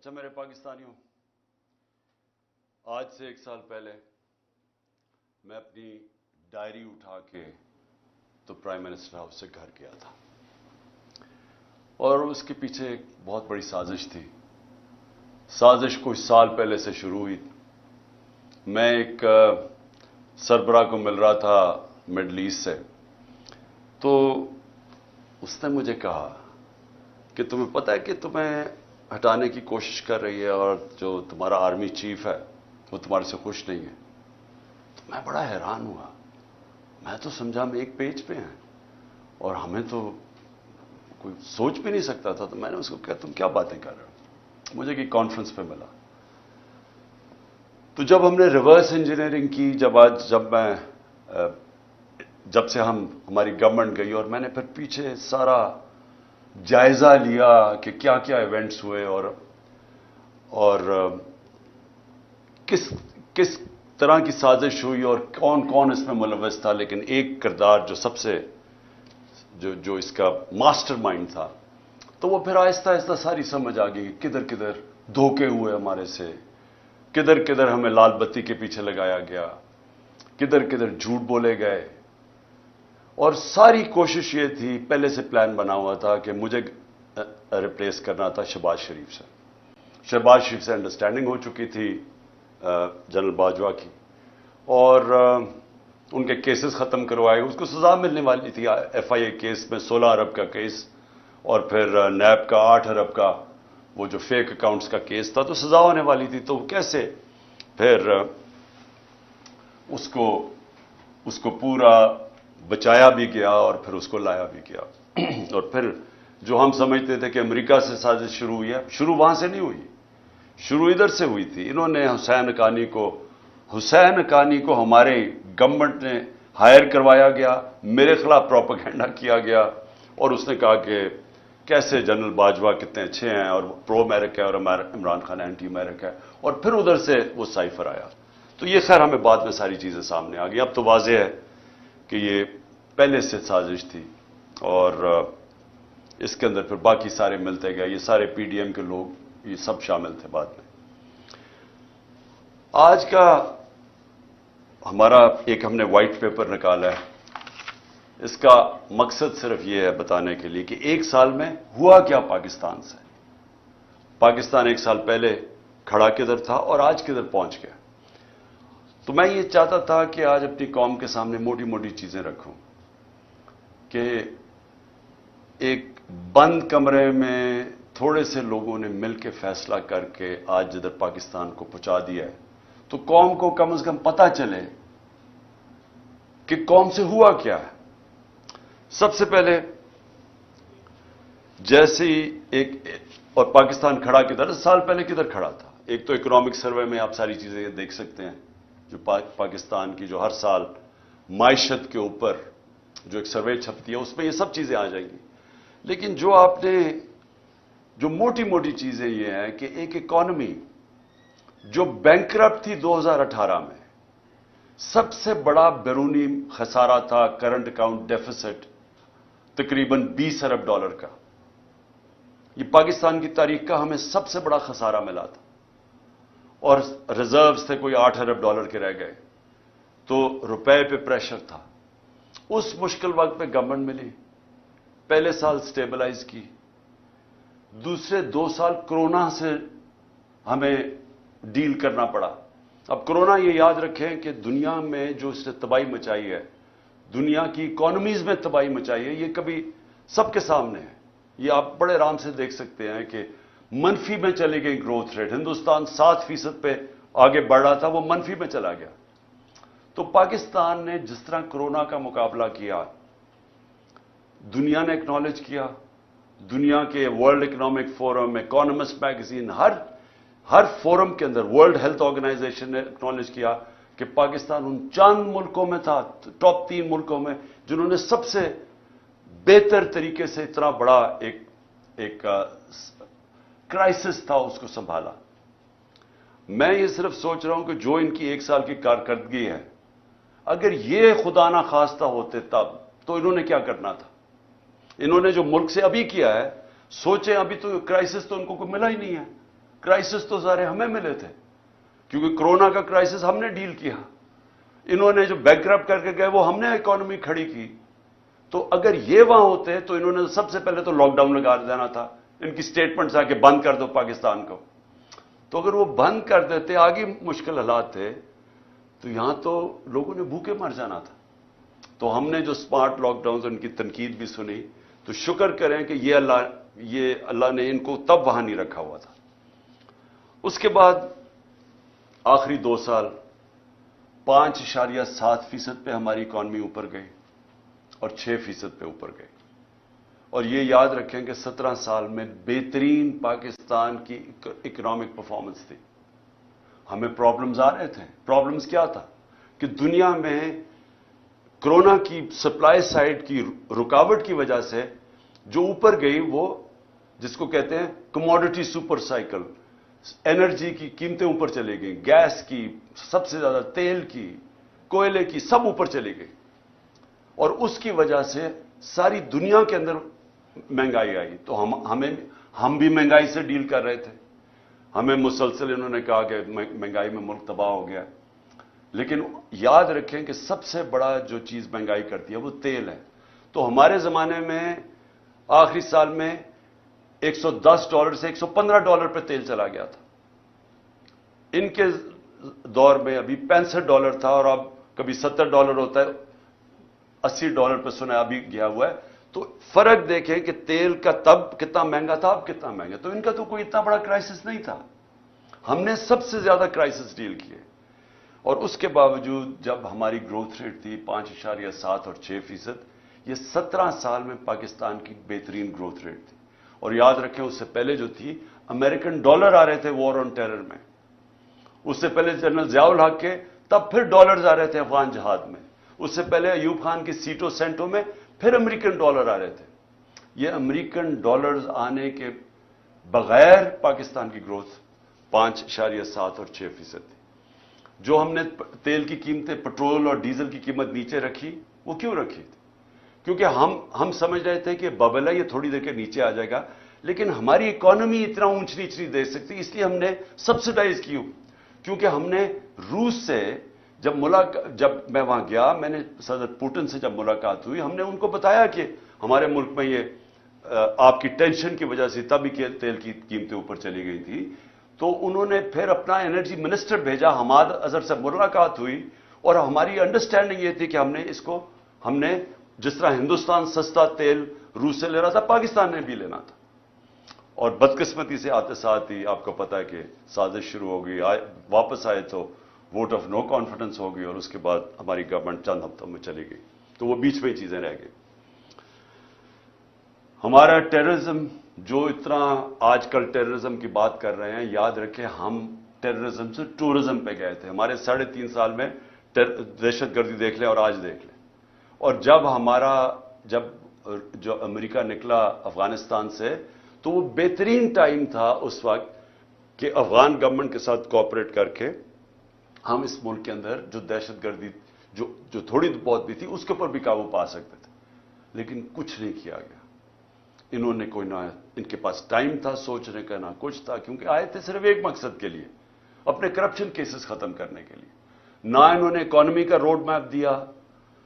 اچھا میرے پاکستانیوں، آج سے 1 سال پہلے میں اپنی ڈائری اٹھا کے تو پرائم منسٹر ہاؤس سے گھر گیا تھا، اور اس کے پیچھے ایک بہت بڑی سازش تھی۔ سازش کچھ سال پہلے سے شروع ہوئی۔ میں ایک سربراہ کو مل رہا تھا مڈل ایسٹ سے، تو اس نے مجھے کہا کہ تمہیں پتہ ہے کہ تمہیں ہٹانے کی کوشش کر رہی ہے، اور جو تمہارا آرمی چیف ہے وہ تمہارے سے خوش نہیں ہے۔ تو میں بڑا حیران ہوا، میں تو سمجھا ہم ایک پیج پہ ہیں اور ہمیں تو کوئی سوچ بھی نہیں سکتا تھا۔ تو میں نے اس کو کہا تم کیا باتیں کر رہے ہو؟ مجھے کہ کانفرنس پہ ملا، تو جب ہم نے ریورس انجینئرنگ کی، جب سے ہماری گورنمنٹ گئی، اور میں نے پھر پیچھے سارا جائزہ لیا کہ کیا کیا ایونٹس ہوئے اور کس طرح کی سازش ہوئی اور کون کون اس میں ملوث تھا، لیکن ایک کردار جو سب سے جو اس کا ماسٹر مائنڈ تھا، تو وہ پھر آہستہ آہستہ ساری سمجھ آ گئی۔ کدھر کدھر دھوکے ہوئے ہمارے سے، کدھر کدھر ہمیں لال بتی کے پیچھے لگایا گیا، کدھر کدھر جھوٹ بولے گئے، اور ساری کوشش یہ تھی، پہلے سے پلان بنا ہوا تھا کہ مجھے ریپلیس کرنا تھا شہباز شریف سے۔ شہباز شریف سے انڈرسٹینڈنگ ہو چکی تھی جنرل باجوہ کی، اور ان کے کیسز ختم کروائے، اس کو سزا ملنے والی تھی۔ ایف آئی اے کیس میں 16 ارب کا کیس، اور پھر نیب کا 8 ارب کا وہ جو فیک اکاؤنٹس کا کیس تھا، تو سزا ہونے والی تھی۔ تو کیسے پھر اس کو پورا بچایا بھی گیا اور پھر اس کو لایا بھی گیا۔ اور پھر جو ہم سمجھتے تھے کہ امریکہ سے سازش شروع ہوئی ہے، شروع وہاں سے نہیں ہوئی، شروع ادھر سے ہوئی تھی۔ انہوں نے حسین حقانی کو ہمارے گورنمنٹ نے ہائر کروایا گیا، میرے خلاف پروپیگنڈا کیا گیا، اور اس نے کہا کہ کیسے جنرل باجوہ کتنے اچھے ہیں اور پرو امریکہ ہے، اور عمران خان اینٹی امریکہ ہے، اور پھر ادھر سے وہ سائفر آیا۔ تو یہ خیر ہمیں بعد میں ساری چیزیں سامنے آ گئی۔ اب تو واضح ہے کہ یہ پہلے سے سازش تھی، اور اس کے اندر پھر باقی سارے ملتے گئے، یہ سارے پی ڈی ایم کے لوگ، یہ سب شامل تھے بعد میں۔ آج کا ہمارا ایک ہم نے وائٹ پیپر نکالا ہے، اس کا مقصد صرف یہ ہے بتانے کے لیے کہ 1 سال میں ہوا کیا پاکستان سے، پاکستان 1 سال پہلے کھڑا کدھر تھا اور آج کدھر پہنچ گیا۔ تو میں یہ چاہتا تھا کہ آج اپنی قوم کے سامنے موٹی موٹی چیزیں رکھوں، کہ ایک بند کمرے میں تھوڑے سے لوگوں نے مل کے فیصلہ کر کے آج جدھر پاکستان کو پہنچا دیا ہے، تو قوم کو کم از کم پتہ چلے کہ قوم سے ہوا کیا ہے۔ سب سے پہلے جیسے اور پاکستان کھڑا کدھر، 10 سال پہلے کدھر کھڑا تھا؟ ایک تو اکنامک سروے میں آپ ساری چیزیں دیکھ سکتے ہیں، جو پاکستان کی جو ہر سال معیشت کے اوپر جو ایک سروے چھپتی ہے، اس میں یہ سب چیزیں آ جائیں گی۔ لیکن جو موٹی موٹی چیزیں یہ ہیں کہ ایک اکانومی جو بینکرپٹ تھی 2018 میں، سب سے بڑا بیرونی خسارہ تھا، کرنٹ اکاؤنٹ ڈیفیسٹ تقریباً 20 ارب ڈالر کا۔ یہ پاکستان کی تاریخ کا ہمیں سب سے بڑا خسارہ ملا تھا، اور ریزروز تھے کوئی 8 ارب ڈالر کے رہ گئے، تو روپے پہ پریشر تھا۔ اس مشکل وقت پہ گورنمنٹ ملی، پہلے سال سٹیبلائز کی، دوسرے 2 سال کرونا سے ہمیں ڈیل کرنا پڑا۔ اب کرونا یہ یاد رکھیں کہ دنیا میں جو اس نے تباہی مچائی ہے، دنیا کی اکانومیز میں تباہی مچائی ہے، یہ کبھی سب کے سامنے ہے۔ یہ آپ بڑے آرام سے دیکھ سکتے ہیں کہ منفی میں چلی گئی گروتھ ریٹ، ہندوستان 7% پہ آگے بڑھ رہا تھا، وہ منفی میں چلا گیا۔ تو پاکستان نے جس طرح کرونا کا مقابلہ کیا، دنیا نے اکنالج کیا، دنیا کے world economic forum, economist magazine, ہر فورم کے اندر، ورلڈ ہیلتھ آرگنائزیشن نے اکنالج کیا کہ پاکستان ان چند ملکوں میں تھا، ٹاپ 3 ملکوں میں، جنہوں نے سب سے بہتر طریقے سے اتنا بڑا ایک کرائسس تھا اس کو سنبھالا۔ میں یہ صرف سوچ رہا ہوں کہ جو ان کی 1 سال کی کارکردگی ہے، اگر یہ خدا نہ خواستہ ہوتے تب تو انہوں نے کیا کرنا تھا؟ انہوں نے جو ملک سے ابھی کیا ہے، سوچیں ابھی تو کرائسس تو ان کو کوئی ملا ہی نہیں ہے، کرائسس تو سارے ہمیں ملے تھے، کیونکہ کورونا کا کرائسس ہم نے ڈیل کیا. انہوں نے جو بینکرپٹ کر کے گئے وہ ہم نے اکانومی کھڑی کی. تو اگر یہ وہاں ہوتے تو انہوں نے سب سے پہلے تو لاک ڈاؤن لگا دینا تھا. ان کی سٹیٹمنٹس آ کے بند کر دو پاکستان کو. تو اگر وہ بند کر دیتے، آگے مشکل حالات تھے، تو یہاں تو لوگوں نے بھوکے مر جانا تھا. تو ہم نے جو سمارٹ لاک ڈاؤن ان کی تنقید بھی سنی، تو شکر کریں کہ یہ اللہ نے ان کو تب وہاں نہیں رکھا ہوا تھا. اس کے بعد آخری 2 سال 5.7% پہ ہماری اکانومی اوپر گئی اور 6% پہ اوپر گئی. اور یہ یاد رکھیں کہ 17 سال میں بہترین پاکستان کی اکنامک پرفارمنس تھی. ہمیں پرابلمز آ رہے تھے. پرابلمز کیا تھا کہ دنیا میں کرونا کی سپلائی سائڈ کی رکاوٹ کی وجہ سے جو اوپر گئی، وہ جس کو کہتے ہیں کموڈٹی سپر سائیکل، انرجی کی قیمتیں اوپر چلی گئیں، گیس کی سب سے زیادہ، تیل کی، کوئلے کی، سب اوپر چلی گئی. اور اس کی وجہ سے ساری دنیا کے اندر مہنگائی آئی. تو ہم بھی مہنگائی سے ڈیل کر رہے تھے. ہمیں مسلسل انہوں نے کہا کہ مہنگائی میں ملک تباہ ہو گیا. لیکن یاد رکھیں کہ سب سے بڑا جو چیز مہنگائی کرتی ہے وہ تیل ہے. تو ہمارے زمانے میں آخری سال میں $110 سے $115 پہ تیل چلا گیا تھا. ان کے دور میں ابھی $65 تھا، اور اب کبھی $70 ہوتا ہے، $80 پہ سنا ابھی گیا ہوا ہے. تو فرق دیکھیں کہ تیل کا تب کتنا مہنگا تھا، اب کتنا مہنگا. تو ان کا تو کوئی اتنا بڑا کرائسس نہیں تھا. ہم نے سب سے زیادہ کرائسس ڈیل کیے. اور اس کے باوجود جب ہماری گروتھ ریٹ تھی 5.7 اور 6%، یہ 17 سال میں پاکستان کی بہترین گروتھ ریٹ تھی. اور یاد رکھیں اس سے پہلے جو تھی، امریکن ڈالر آ رہے تھے وار آن ٹیرر میں. اس سے پہلے جنرل ضیاء الحق کے تب پھر ڈالرز آ رہے تھے افغان جہاد میں. اس سے پہلے ایوب خان کی سیٹوں سینٹوں میں پھر امریکن ڈالر آ رہے تھے. یہ امریکن ڈالرز آنے کے بغیر پاکستان کی گروتھ 5.7 اور 6% تھی. جو ہم نے تیل کی قیمتیں، پٹرول اور ڈیزل کی قیمت نیچے رکھی، وہ کیوں رکھی تھی؟ کیونکہ ہم سمجھ رہے تھے کہ ببل ہے، یہ تھوڑی دیر کے نیچے آ جائے گا، لیکن ہماری اکانومی اتنا اونچ نیچ نہیں دے سکتی، اس لیے ہم نے سبسڈائز کی. کیونکہ ہم نے روس سے جب میں وہاں گیا، میں نے صدر پوٹن سے جب ملاقات ہوئی، ہم نے ان کو بتایا کہ ہمارے ملک میں یہ آپ کی ٹینشن کی وجہ سے تبھی تیل کی قیمتیں اوپر چلی گئی تھی. تو انہوں نے پھر اپنا انرجی منسٹر بھیجا، حماد اظہر سے ملاقات ہوئی، اور ہماری انڈرسٹینڈنگ یہ تھی کہ ہم نے جس طرح ہندوستان سستا تیل روس سے لے رہا تھا، پاکستان نے بھی لینا تھا. اور بدقسمتی سے آتے ساتھ ہی آپ کو پتا ہے کہ سازش شروع ہو گئی. واپس آئے تو ووٹ آف نو کانفیڈنس ہو گئی، اور اس کے بعد ہماری گورنمنٹ چند ہفتوں میں چلی گئی. تو وہ بیچ میں چیزیں رہ گئی. ہمارا ٹیررزم، جو اتنا آج کل ٹیررزم کی بات کر رہے ہیں، یاد رکھیں ہم ٹیررزم سے ٹورزم پہ گئے تھے. ہمارے 3.5 سال میں دہشت گردی دیکھ لیں اور آج دیکھ لیں. اور جب جو امریکہ نکلا افغانستان سے، تو وہ بہترین ٹائم تھا اس وقت کہ افغان گورنمنٹ کے ساتھ کوآپریٹ کر کے ہم اس ملک کے اندر جو دہشت گردی جو تھوڑی بہت بھی تھی، اس کے اوپر بھی قابو پا سکتے تھے. لیکن کچھ نہیں کیا گیا. انہوں نے کوئی نہ، ان کے پاس ٹائم تھا سوچنے کا، نہ کچھ تھا، کیونکہ آئے تھے صرف ایک مقصد کے لیے، اپنے کرپشن کیسز ختم کرنے کے لیے. نہ انہوں نے اکانومی کا روڈ میپ دیا،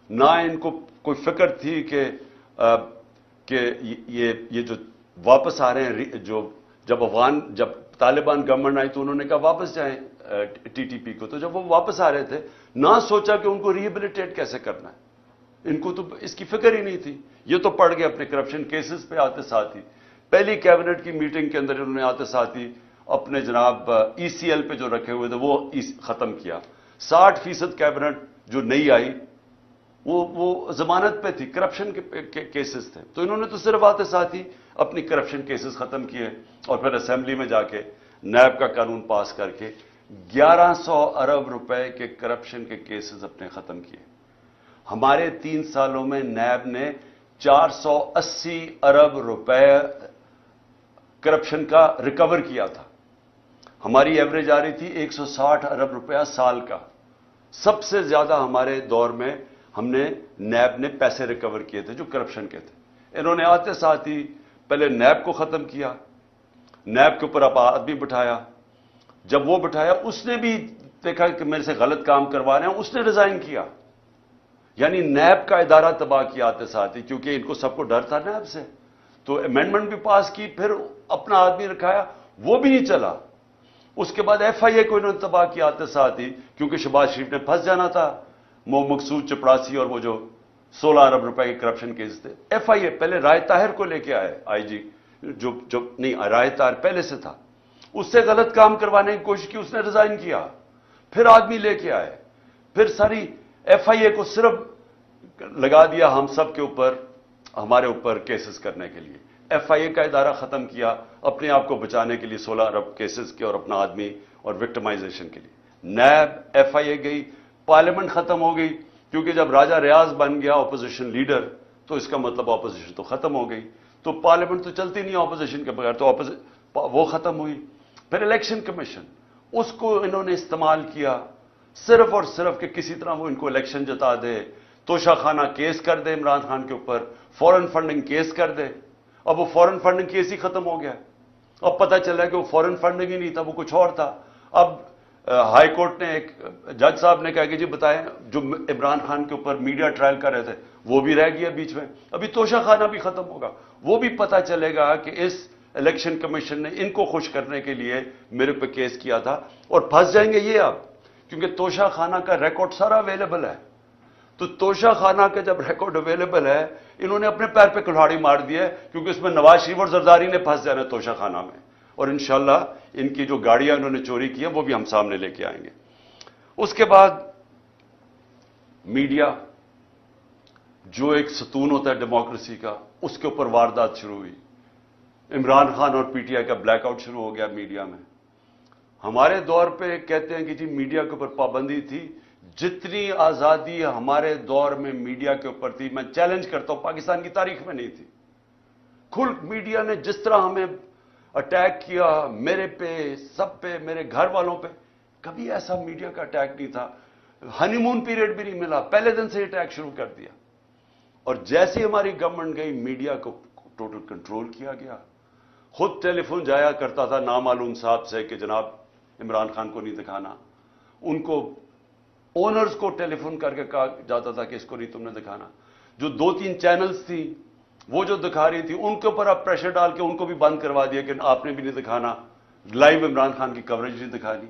نہ ان کو کوئی فکر تھی کہ یہ جو واپس آ رہے ہیں، جب طالبان گورنمنٹ آئی تو انہوں نے کہا واپس جائیں TTP کو. تو جب وہ واپس آ رہے تھے، نہ سوچا کہ ان کو ریہیبلیٹیٹ کیسے کرنا ہے. ان کو تو اس کی فکر ہی نہیں تھی. یہ تو پڑ گئے اپنے کرپشن کیسز پہ آتے ساتھ ہی. پہلی کیبنٹ کی میٹنگ کے اندر انہوں نے آتے ساتھ ہی اپنے جناب ECL پہ جو رکھے ہوئے تھے وہ ختم کیا. 60% کیبنٹ جو نہیں آئی وہ ضمانت پہ تھی، کرپشن کے کیسز تھے. تو انہوں نے تو صرف آتے ساتھ ہی اپنی کرپشن کیسز ختم کیے، اور پھر اسمبلی میں جا کے نیب کا قانون پاس کر کے 1100 ارب روپے کے کرپشن کے کیسز اپنے ختم کیے. ہمارے 3 سالوں میں نیب نے 480 ارب روپے کرپشن کا ریکور کیا تھا. ہماری ایوریج آ رہی تھی 160 ارب روپیہ سال کا. سب سے زیادہ ہمارے دور میں ہم نے نیب نے پیسے ریکور کیے تھے جو کرپشن کے تھے. انہوں نے آتے ساتھ ہی پہلے نیب کو ختم کیا، نیب کے اوپر آدمی بٹھایا، جب وہ بٹھایا اس نے بھی دیکھا کہ میرے سے غلط کام کروا رہے ہیں، اس نے ریزائن کیا. یعنی نیب کا ادارہ تباہ کیا آتے ساتھ ہی، کیونکہ ان کو سب کو ڈر تھا نیب سے. تو امینڈمنٹ بھی پاس کی، پھر اپنا آدمی رکھایا، وہ بھی نہیں چلا. اس کے بعد ایف آئی اے کو انہوں نے تباہ کیا آتے ساتھ ہی، کیونکہ شہباز شریف نے پھنس جانا تھا. مقصود چپڑاسی اور وہ جو 16 ارب روپے کے کرپشن کیس تھے. ایف آئی اے پہلے رائے طاہر کو لے کے آئے آئی جی، جو نہیں، رائے طاہر پہلے سے تھا، اس سے غلط کام کروانے کی کوشش کی، اس نے ریزائن کیا. پھر آدمی لے کے آئے، پھر ساری ایف آئی اے کو صرف لگا دیا ہم سب کے اوپر، ہمارے اوپر کیسز کرنے کے لیے. ایف آئی اے کا ادارہ ختم کیا اپنے آپ کو بچانے کے لیے 16 ارب کیسز کے اور اپنا آدمی اور وکٹمائزیشن کے لیے. نیب، ایف آئی اے گئی، پارلیمنٹ ختم ہو گئی، کیونکہ جب راجہ ریاض بن گیا اپوزیشن لیڈر تو اس کا مطلب اپوزیشن تو ختم ہو گئی. تو پارلیمنٹ تو چلتی نہیں اپوزیشن کے بغیر، تو وہ ختم ہوئی. پھر الیکشن کمیشن، اس کو انہوں نے استعمال کیا صرف اور صرف کہ کسی طرح وہ ان کو الیکشن جتا دے. توشہ خانہ کیس کر دے عمران خان کے اوپر، فورن فنڈنگ کیس کر دے. اب وہ فورن فنڈنگ کیس ہی ختم ہو گیا. اب پتہ چلا کہ وہ فورن فنڈنگ ہی نہیں تھا، وہ کچھ اور تھا. اب ہائی کورٹ نے، ایک جج صاحب نے کہا کہ جی بتائیں، جو عمران خان کے اوپر میڈیا ٹرائل کر رہے تھے وہ بھی رہ گیا بیچ میں. ابھی توشہ خانہ بھی ختم ہوگا، وہ بھی پتہ چلے گا کہ اس الیکشن کمیشن نے ان کو خوش کرنے کے لیے میرے پہ کیس کیا تھا. اور پھنس جائیں گے یہ اب، کیونکہ توشہ خانہ کا ریکارڈ سارا اویلیبل ہے. تو توشہ خانہ کا جب ریکارڈ اویلیبل ہے، انہوں نے اپنے پیر پہ کلہاڑی مار دی ہے، کیونکہ اس میں نواز شریف اور زرداری نے پھنس جانا ہے توشہ خانہ میں. اور انشاءاللہ ان کی جو گاڑیاں انہوں نے چوری کی ہیں وہ بھی ہم سامنے لے کے آئیں گے. اس کے بعد میڈیا، جو ایک ستون ہوتا ہے ڈیموکریسی کا، اس کے اوپر واردات شروع ہوئی. عمران خان اور پی ٹی آئی کا بلیک آؤٹ شروع ہو گیا میڈیا میں. ہمارے دور پہ کہتے ہیں کہ جی میڈیا کے اوپر پابندی تھی. جتنی آزادی ہمارے دور میں میڈیا کے اوپر تھی، میں چیلنج کرتا ہوں، پاکستان کی تاریخ میں نہیں تھی. کھل میڈیا نے جس طرح ہمیں اٹیک کیا، میرے پہ، سب پہ، میرے گھر والوں پہ، کبھی ایسا میڈیا کا اٹیک نہیں تھا. ہنی مون پیریڈ بھی نہیں ملا، پہلے دن سے اٹیک شروع کر دیا. اور جیسی ہماری گورنمنٹ گئی، میڈیا کو ٹوٹل کنٹرول کیا گیا. خود ٹیلی فون جایا کرتا تھا نامعلوم صاحب سے کہ جناب عمران خان کو نہیں دکھانا. ان کو اونرز کو ٹیلی فون کر کے کہا جاتا تھا کہ اس کو نہیں تم نے دکھانا. جو 2-3 چینلز تھی وہ جو دکھا رہی تھی، ان کے اوپر آپ پریشر ڈال کے ان کو بھی بند کروا دیا کہ آپ نے بھی نہیں دکھانا، لائیو عمران خان کی کوریج نہیں دکھانی.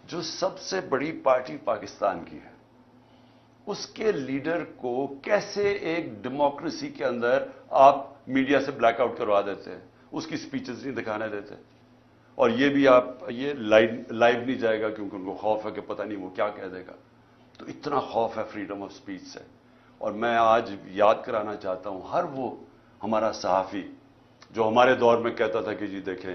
جو سب سے بڑی پارٹی پاکستان کی ہے، اس کے لیڈر کو کیسے ایک ڈیموکریسی کے اندر آپ میڈیا سے بلیک آؤٹ کروا دیتے ہیں، اس کی سپیچز نہیں دکھانے دیتے. اور یہ بھی آپ، یہ لائیو نہیں جائے گا کیونکہ ان کو خوف ہے کہ پتہ نہیں وہ کیا کہہ دے گا. تو اتنا خوف ہے فریڈم آف سپیچ سے. اور میں آج یاد کرانا چاہتا ہوں ہر وہ ہمارا صحافی جو ہمارے دور میں کہتا تھا کہ جی دیکھیں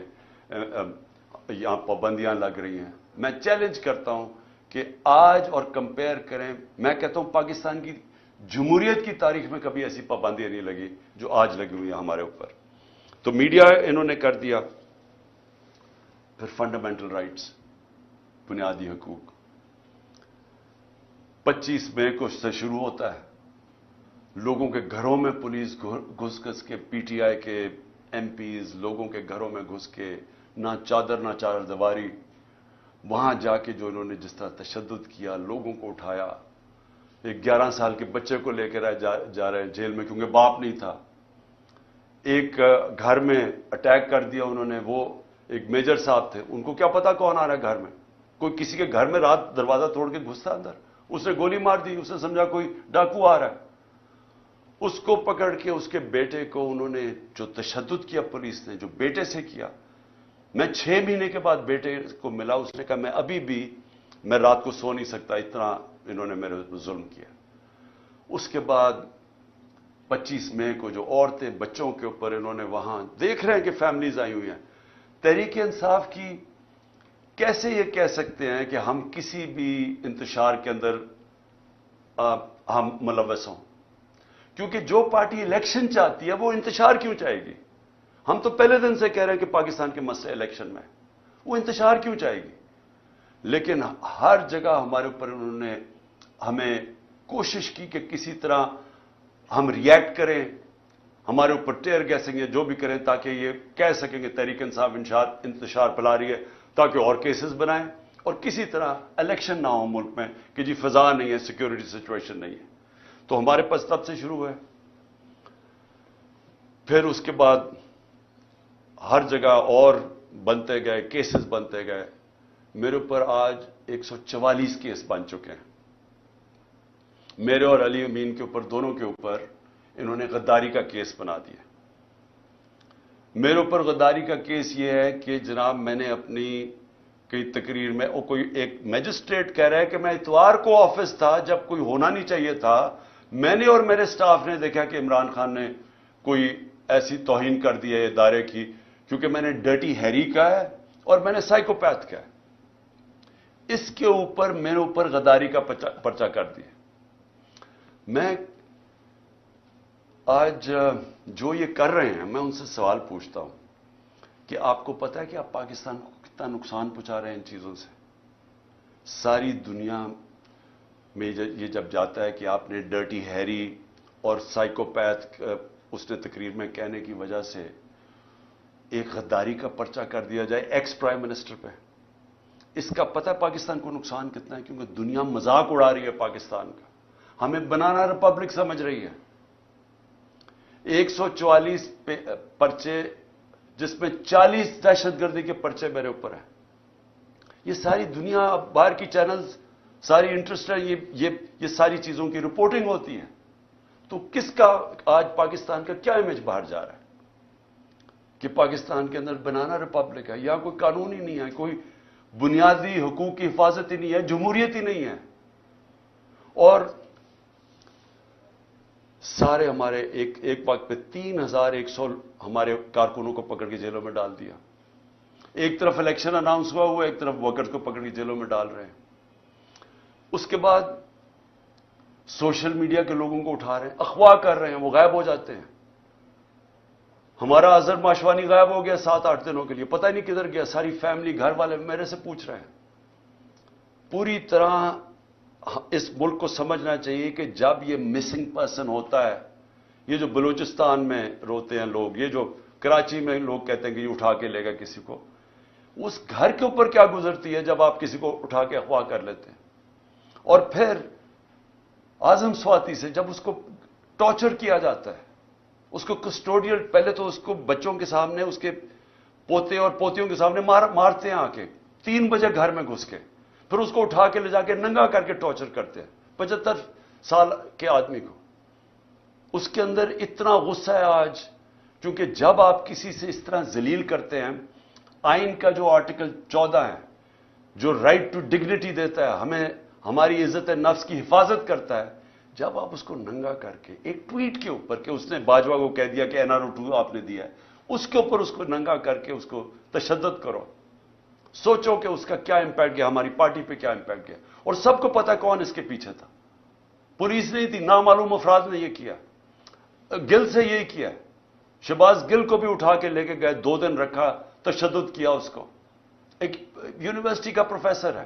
یہاں پابندیاں لگ رہی ہیں. میں چیلنج کرتا ہوں کہ آج اور کمپیئر کریں. میں کہتا ہوں پاکستان کی جمہوریت کی تاریخ میں کبھی ایسی پابندیاں نہیں لگی جو آج لگی ہوئی ہیں ہمارے اوپر. تو میڈیا انہوں نے کر دیا. پھر فنڈامنٹل رائٹس، بنیادی حقوق. 25 مئی کو سے شروع ہوتا ہے. لوگوں کے گھروں میں پولیس گھس کے، پی ٹی آئی کے ایم پیز لوگوں کے گھروں میں گھس کے، نہ چادر نہ چادر دیواری، وہاں جا کے جو انہوں نے جس طرح تشدد کیا، لوگوں کو اٹھایا. ایک 11 سال کے بچے کو لے کر جا رہے ہیں جیل میں کیونکہ باپ نہیں تھا. ایک گھر میں اٹیک کر دیا انہوں نے. وہ ایک میجر صاحب تھے، ان کو کیا پتا کون آ رہا ہے گھر میں. کوئی کسی کے گھر میں رات دروازہ توڑ کے گھستا اندر، اس نے گولی مار دی، اس نے سمجھا کوئی ڈاکو آ رہا ہے. اس کو پکڑ کے اس کے بیٹے کو انہوں نے جو تشدد کیا پولیس نے، جو بیٹے سے کیا. میں 6 مہینے کے بعد بیٹے کو ملا، اس نے کہا میں ابھی بھی میں رات کو سو نہیں سکتا، اتنا انہوں نے میرے ظلم کیا. اس کے بعد 25 مئی کو جو عورتیں بچوں کے اوپر انہوں نے وہاں دیکھ رہے ہیں کہ فیملیز آئی ہوئی ہیں. تحریک انصاف کی کیسے یہ کہہ سکتے ہیں کہ ہم کسی بھی انتشار کے اندر ہم ملوث ہوں؟ کیونکہ جو پارٹی الیکشن چاہتی ہے وہ انتشار کیوں چاہے گی؟ ہم تو پہلے دن سے کہہ رہے ہیں کہ پاکستان کے مسئلے الیکشن میں، وہ انتشار کیوں چاہے گی؟ لیکن ہر جگہ ہمارے اوپر انہوں نے ہمیں کوشش کی کہ کسی طرح ہم ریئیکٹ کریں، ہمارے اوپر ٹیئر گیسنگ یا جو بھی کریں تاکہ یہ کہہ سکیں کہ تحریک انصاف انتشار پھیلا رہی ہے. تاکہ اور کیسز بنائیں اور کسی طرح الیکشن نہ ہو ملک میں کہ جی فضا نہیں ہے، سیکیورٹی سچویشن نہیں ہے. تو ہمارے پاس تب سے شروع ہوئے. پھر اس کے بعد ہر جگہ اور بنتے گئے، کیسز بنتے گئے. میرے اوپر آج 144 کیس بن چکے ہیں. میرے اور علی امین کے اوپر، دونوں کے اوپر انہوں نے غداری کا کیس بنا دیا. میرے اوپر غداری کا کیس یہ ہے کہ جناب میں نے اپنی کئی تقریر میں، کوئی ایک میجسٹریٹ کہہ رہا ہے کہ میں اتوار کو آفس تھا جب کوئی ہونا نہیں چاہیے تھا. میں نے اور میرے سٹاف نے دیکھا کہ عمران خان نے کوئی ایسی توہین کر دی ہے ادارے کی، کیونکہ میں نے ڈرٹی ہیری کا ہے اور میں نے سائیکوپیتھ کا ہے. اس کے اوپر میرے اوپر غداری کا پرچہ کر دیا. میں آج جو یہ کر رہے ہیں، میں ان سے سوال پوچھتا ہوں کہ آپ کو پتہ ہے کہ آپ پاکستان کو کتنا نقصان پہنچا رہے ہیں ان چیزوں سے؟ ساری دنیا میں یہ جب جاتا ہے کہ آپ نے ڈرٹی ہیری اور سائیکوپیتھ اس نے تقریر میں کہنے کی وجہ سے ایک غداری کا پرچہ کر دیا جائے ایکس پرائم منسٹر پہ. اس کا پتہ ہے پاکستان کو نقصان کتنا ہے؟ کیونکہ دنیا مذاق اڑا رہی ہے پاکستان کا، ہمیں بنانا ریپبلک سمجھ رہی ہے. 144 پرچے، جس میں 40 دہشت گردی کے پرچے میرے اوپر ہیں. یہ ساری دنیا، باہر کی چینلز ساری انٹرسٹ ہے، یہ ساری چیزوں کی رپورٹنگ ہوتی ہے. تو کس کا آج پاکستان کا کیا امیج باہر جا رہا ہے کہ پاکستان کے اندر بنانا ریپبلک ہے؟ یا کوئی قانون ہی نہیں ہے، کوئی بنیادی حقوق کی حفاظت ہی نہیں ہے، جمہوریت ہی نہیں ہے. اور سارے ہمارے ایک وقت پہ 3100 ہمارے کارکنوں کو پکڑ کے جیلوں میں ڈال دیا. ایک طرف الیکشن اناؤنس ہوا ایک طرف ورکرز کو پکڑ کے جیلوں میں ڈال رہے ہیں. اس کے بعد سوشل میڈیا کے لوگوں کو اٹھا رہے ہیں، اغوا کر رہے ہیں، وہ غائب ہو جاتے ہیں. ہمارا اظہر ماشوانی غائب ہو گیا 7-8 دنوں کے لیے، پتہ ہی نہیں کدھر گیا. ساری فیملی، گھر والے میرے سے پوچھ رہے ہیں. پوری طرح اس ملک کو سمجھنا چاہیے کہ جب یہ مسنگ پرسن ہوتا ہے، یہ جو بلوچستان میں روتے ہیں لوگ، یہ جو کراچی میں لوگ کہتے ہیں کہ یہ اٹھا کے لے گا کسی کو، اس گھر کے اوپر کیا گزرتی ہے جب آپ کسی کو اٹھا کے اغوا کر لیتے ہیں. اور پھر اعظم سواتی سے جب اس کو ٹارچر کیا جاتا ہے، اس کو کسٹوڈیل، پہلے تو اس کو بچوں کے سامنے، اس کے پوتے اور پوتیوں کے سامنے مارتے ہیں آ کے 3 بجے گھر میں گھس کے، پھر اس کو اٹھا کے لے جا کے ننگا کر کے ٹارچر کرتے ہیں 75 سال کے آدمی کو. اس کے اندر اتنا غصہ ہے آج، کیونکہ جب آپ کسی سے اس طرح ذلیل کرتے ہیں، آئین کا جو آرٹیکل 14 ہے جو رائٹ ٹو ڈگنیٹی دیتا ہے، ہمیں ہماری عزت نفس کی حفاظت کرتا ہے، جب آپ اس کو ننگا کر کے ایک ٹویٹ کے اوپر کہ اس نے باجوہ کو کہہ دیا کہ NRO 2 آپ نے دیا ہے، اس کے اوپر اس کو ننگا کر کے اس کو تشدد کرو، سوچو کہ اس کا کیا امپیکٹ گیا، ہماری پارٹی پہ کیا امپیکٹ گیا. اور سب کو پتا کون اس کے پیچھے تھا. پولیس نہیں تھی، نامعلوم افراد نے یہ کیا. گل سے یہی کیا. شہباز گل کو بھی اٹھا کے لے کے گئے، 2 دن رکھا، تشدد کیا اس کو. ایک یونیورسٹی کا پروفیسر ہے،